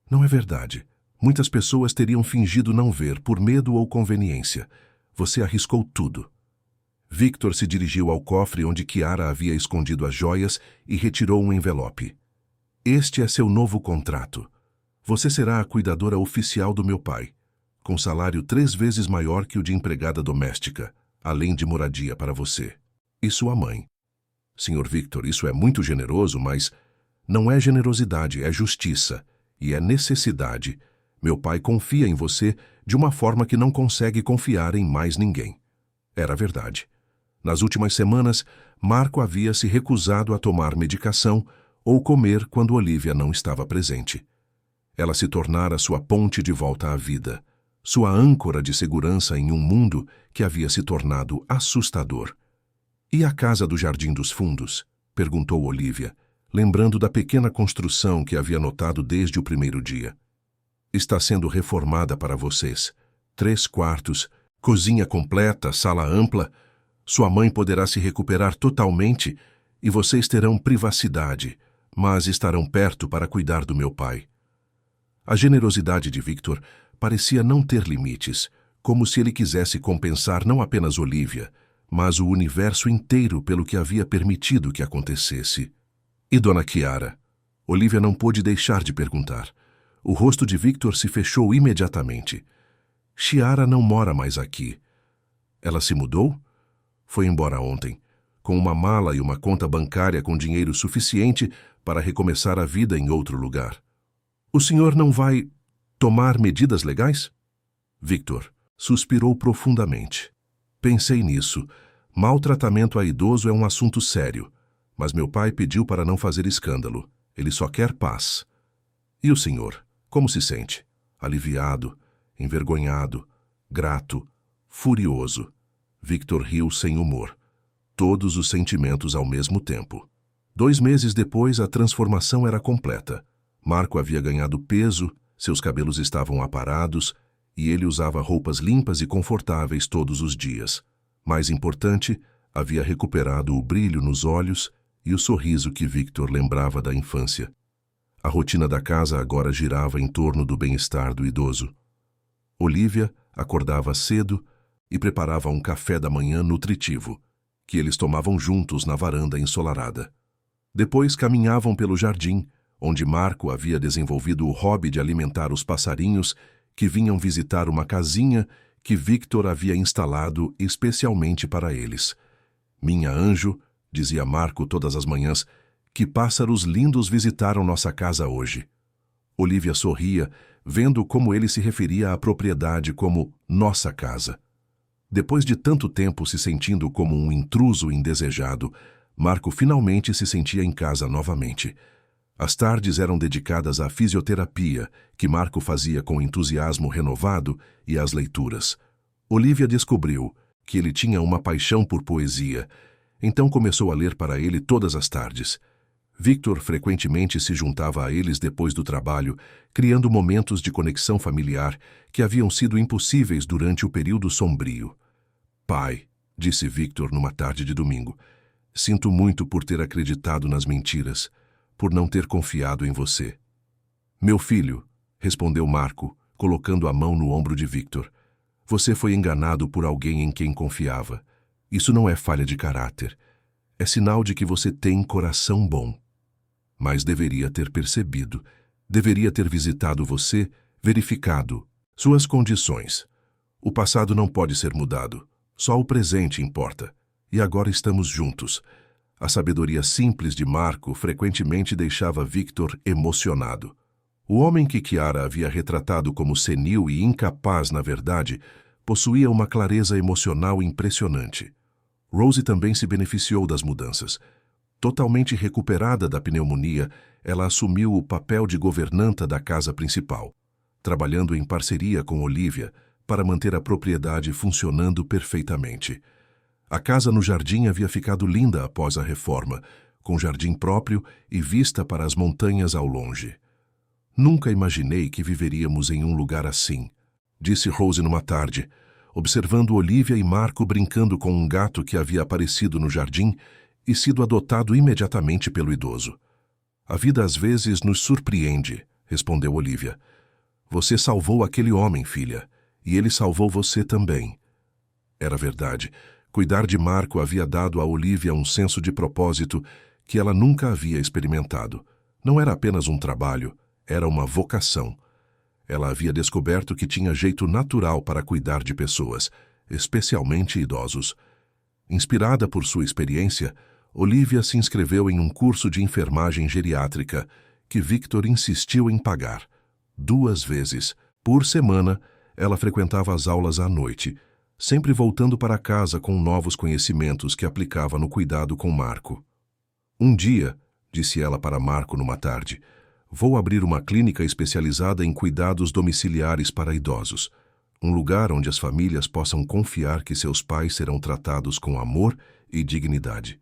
Não é verdade. Muitas pessoas teriam fingido não ver, por medo ou conveniência. Você arriscou tudo. Victor se dirigiu ao cofre onde Chiara havia escondido as joias e retirou um envelope. Este é seu novo contrato. Você será a cuidadora oficial do meu pai, com salário 3 vezes maior que o de empregada doméstica, além de moradia para você e sua mãe. Senhor Victor, isso é muito generoso, mas não é generosidade, é justiça e é necessidade. Meu pai confia em você de uma forma que não consegue confiar em mais ninguém. Era verdade. Nas últimas semanas, Marco havia se recusado a tomar medicação ou comer quando Olivia não estava presente. Ela se tornara sua ponte de volta à vida, sua âncora de segurança em um mundo que havia se tornado assustador. E a casa do Jardim dos Fundos? Perguntou Olivia, lembrando da pequena construção que havia notado desde o primeiro dia. Está sendo reformada para vocês. 3 quartos, cozinha completa, sala ampla. Sua mãe poderá se recuperar totalmente e vocês terão privacidade, mas estarão perto para cuidar do meu pai. A generosidade de Victor parecia não ter limites, como se ele quisesse compensar não apenas Olivia, mas o universo inteiro pelo que havia permitido que acontecesse. E Dona Chiara? Olivia não pôde deixar de perguntar. O rosto de Victor se fechou imediatamente. Chiara não mora mais aqui. Ela se mudou? Foi embora ontem, com uma mala e uma conta bancária com dinheiro suficiente para recomeçar a vida em outro lugar. O senhor não vai tomar medidas legais? Victor suspirou profundamente. Pensei nisso. Maltratamento a idoso é um assunto sério, mas meu pai pediu para não fazer escândalo. Ele só quer paz. E o senhor? Como se sente? Aliviado, envergonhado, grato, furioso. Victor riu sem humor. Todos os sentimentos ao mesmo tempo. 2 meses depois, a transformação era completa. Marco havia ganhado peso, seus cabelos estavam aparados e ele usava roupas limpas e confortáveis todos os dias. Mais importante, havia recuperado o brilho nos olhos e o sorriso que Victor lembrava da infância. A rotina da casa agora girava em torno do bem-estar do idoso. Olivia acordava cedo e preparava um café da manhã nutritivo, que eles tomavam juntos na varanda ensolarada. Depois caminhavam pelo jardim, onde Marco havia desenvolvido o hobby de alimentar os passarinhos que vinham visitar uma casinha que Victor havia instalado especialmente para eles. Minha anjo, dizia Marco todas as manhãs, que pássaros lindos visitaram nossa casa hoje. Olivia sorria, vendo como ele se referia à propriedade como nossa casa. Depois de tanto tempo se sentindo como um intruso indesejado, Marco finalmente se sentia em casa novamente. As tardes eram dedicadas à fisioterapia, que Marco fazia com entusiasmo renovado, e às leituras. Olivia descobriu que ele tinha uma paixão por poesia, então começou a ler para ele todas as tardes. Victor frequentemente se juntava a eles depois do trabalho, criando momentos de conexão familiar que haviam sido impossíveis durante o período sombrio. Pai, disse Victor numa tarde de domingo, sinto muito por ter acreditado nas mentiras, por não ter confiado em você. Meu filho, respondeu Marco, colocando a mão no ombro de Victor, você foi enganado por alguém em quem confiava. Isso não é falha de caráter. É sinal de que você tem coração bom. Mas deveria ter percebido, deveria ter visitado você, verificado suas condições. O passado não pode ser mudado, só o presente importa. E agora estamos juntos. A sabedoria simples de Marco frequentemente deixava Victor emocionado. O homem que Chiara havia retratado como senil e incapaz, na verdade, possuía uma clareza emocional impressionante. Rose também se beneficiou das mudanças. Totalmente recuperada da pneumonia, ela assumiu o papel de governanta da casa principal, trabalhando em parceria com Olivia para manter a propriedade funcionando perfeitamente. A casa no jardim havia ficado linda após a reforma, com jardim próprio e vista para as montanhas ao longe. Nunca imaginei que viveríamos em um lugar assim, disse Rose numa tarde, observando Olivia e Marco brincando com um gato que havia aparecido no jardim e sido adotado imediatamente pelo idoso. A vida às vezes nos surpreende, respondeu Olivia. Você salvou aquele homem, filha, e ele salvou você também. Era verdade. Cuidar de Marco havia dado a Olivia um senso de propósito que ela nunca havia experimentado. Não era apenas um trabalho, era uma vocação. Ela havia descoberto que tinha jeito natural para cuidar de pessoas, especialmente idosos. Inspirada por sua experiência, Olivia se inscreveu em um curso de enfermagem geriátrica que Victor insistiu em pagar. 2 vezes por semana, ela frequentava as aulas à noite, sempre voltando para casa com novos conhecimentos que aplicava no cuidado com Marco. Um dia, disse ela para Marco numa tarde, vou abrir uma clínica especializada em cuidados domiciliares para idosos, um lugar onde as famílias possam confiar que seus pais serão tratados com amor e dignidade.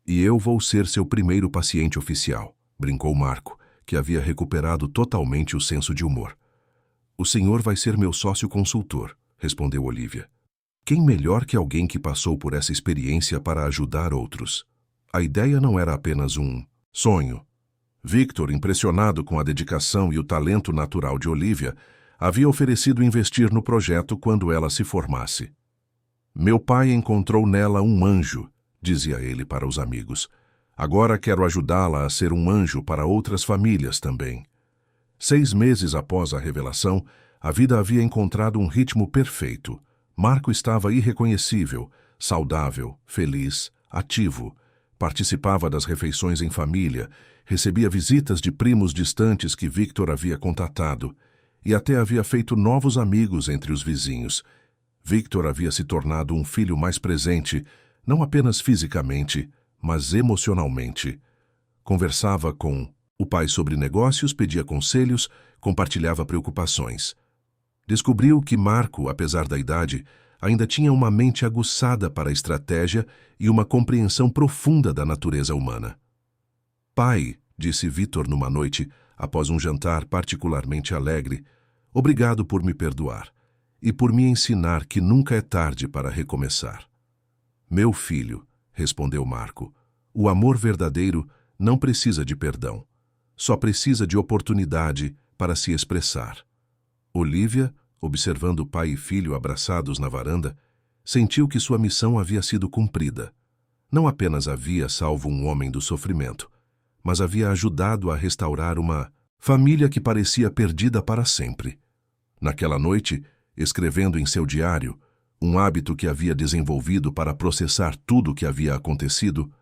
E eu vou ser seu primeiro paciente oficial, brincou Marco, que havia recuperado totalmente o senso de humor. O senhor vai ser meu sócio consultor, respondeu Olivia. Quem melhor que alguém que passou por essa experiência para ajudar outros? A ideia não era apenas um sonho. Victor, impressionado com a dedicação e o talento natural de Olivia, havia oferecido investir no projeto quando ela se formasse. Meu pai encontrou nela um anjo, dizia ele para os amigos. Agora quero ajudá-la a ser um anjo para outras famílias também. 6 meses após a revelação, a vida havia encontrado um ritmo perfeito. Marco estava irreconhecível, saudável, feliz, ativo. Participava das refeições em família, recebia visitas de primos distantes que Victor havia contatado e até havia feito novos amigos entre os vizinhos. Victor havia se tornado um filho mais presente, não apenas fisicamente, mas emocionalmente. Conversava com o pai sobre negócios, pedia conselhos, compartilhava preocupações. Descobriu que Marco, apesar da idade, ainda tinha uma mente aguçada para a estratégia e uma compreensão profunda da natureza humana. Pai, disse Victor numa noite, após um jantar particularmente alegre, obrigado por me perdoar e por me ensinar que nunca é tarde para recomeçar. Meu filho, respondeu Marco, o amor verdadeiro não precisa de perdão, só precisa de oportunidade para se expressar. Olivia, observando pai e filho abraçados na varanda, sentiu que sua missão havia sido cumprida. Não apenas havia salvo um homem do sofrimento, mas havia ajudado a restaurar uma família que parecia perdida para sempre. Naquela noite, escrevendo em seu diário, um hábito que havia desenvolvido para processar tudo o que havia acontecido,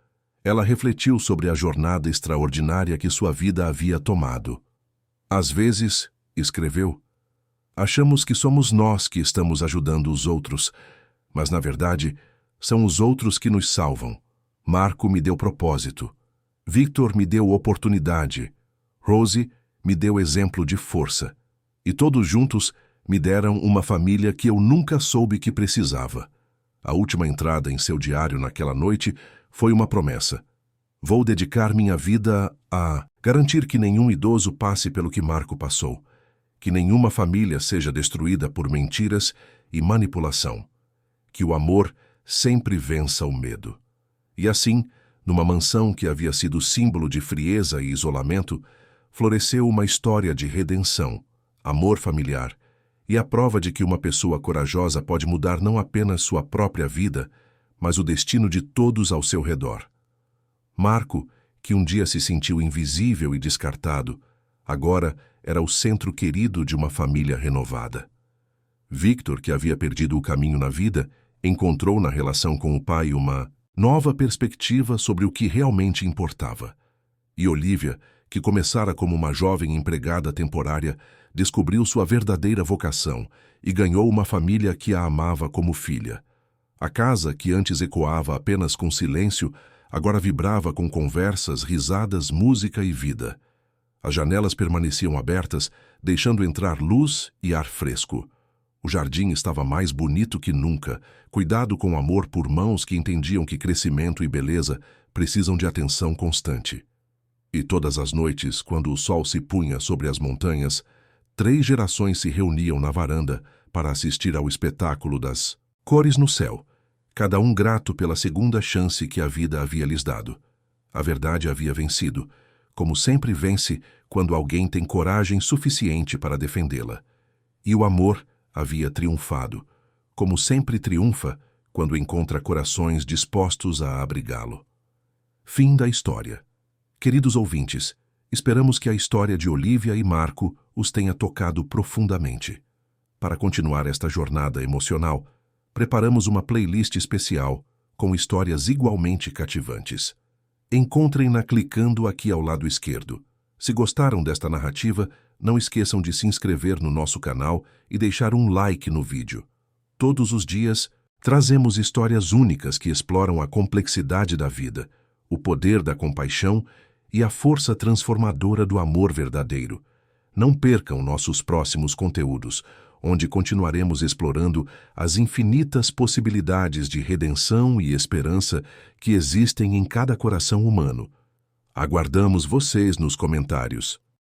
ela refletiu sobre a jornada extraordinária que sua vida havia tomado. Às vezes, escreveu, achamos que somos nós que estamos ajudando os outros, mas, na verdade, são os outros que nos salvam. Marco me deu propósito. Victor me deu oportunidade. Rose me deu exemplo de força. E todos juntos me deram uma família que eu nunca soube que precisava. A última entrada em seu diário naquela noite foi uma promessa. Vou dedicar minha vida a garantir que nenhum idoso passe pelo que Marco passou, que nenhuma família seja destruída por mentiras e manipulação, que o amor sempre vença o medo. E assim, numa mansão que havia sido símbolo de frieza e isolamento, floresceu uma história de redenção, amor familiar e a prova de que uma pessoa corajosa pode mudar não apenas sua própria vida, mas o destino de todos ao seu redor. Marco, que um dia se sentiu invisível e descartado, agora era o centro querido de uma família renovada. Victor, que havia perdido o caminho na vida, encontrou na relação com o pai uma nova perspectiva sobre o que realmente importava. E Olivia, que começara como uma jovem empregada temporária, descobriu sua verdadeira vocação e ganhou uma família que a amava como filha. A casa, que antes ecoava apenas com silêncio, agora vibrava com conversas, risadas, música e vida. As janelas permaneciam abertas, deixando entrar luz e ar fresco. O jardim estava mais bonito que nunca, cuidado com amor por mãos que entendiam que crescimento e beleza precisam de atenção constante. E todas as noites, quando o sol se punha sobre as montanhas, 3 gerações se reuniam na varanda para assistir ao espetáculo das cores no céu, cada um grato pela segunda chance que a vida havia lhes dado. A verdade havia vencido, como sempre vence quando alguém tem coragem suficiente para defendê-la. E o amor havia triunfado, como sempre triunfa quando encontra corações dispostos a abrigá-lo. Fim da história. Queridos ouvintes, esperamos que a história de Olivia e Marco os tenha tocado profundamente. Para continuar esta jornada emocional, preparamos uma playlist especial com histórias igualmente cativantes. Encontrem-na clicando aqui ao lado esquerdo. Se gostaram desta narrativa, não esqueçam de se inscrever no nosso canal e deixar um like no vídeo. Todos os dias, trazemos histórias únicas que exploram a complexidade da vida, o poder da compaixão e a força transformadora do amor verdadeiro. Não percam nossos próximos conteúdos, onde continuaremos explorando as infinitas possibilidades de redenção e esperança que existem em cada coração humano. Aguardamos vocês nos comentários.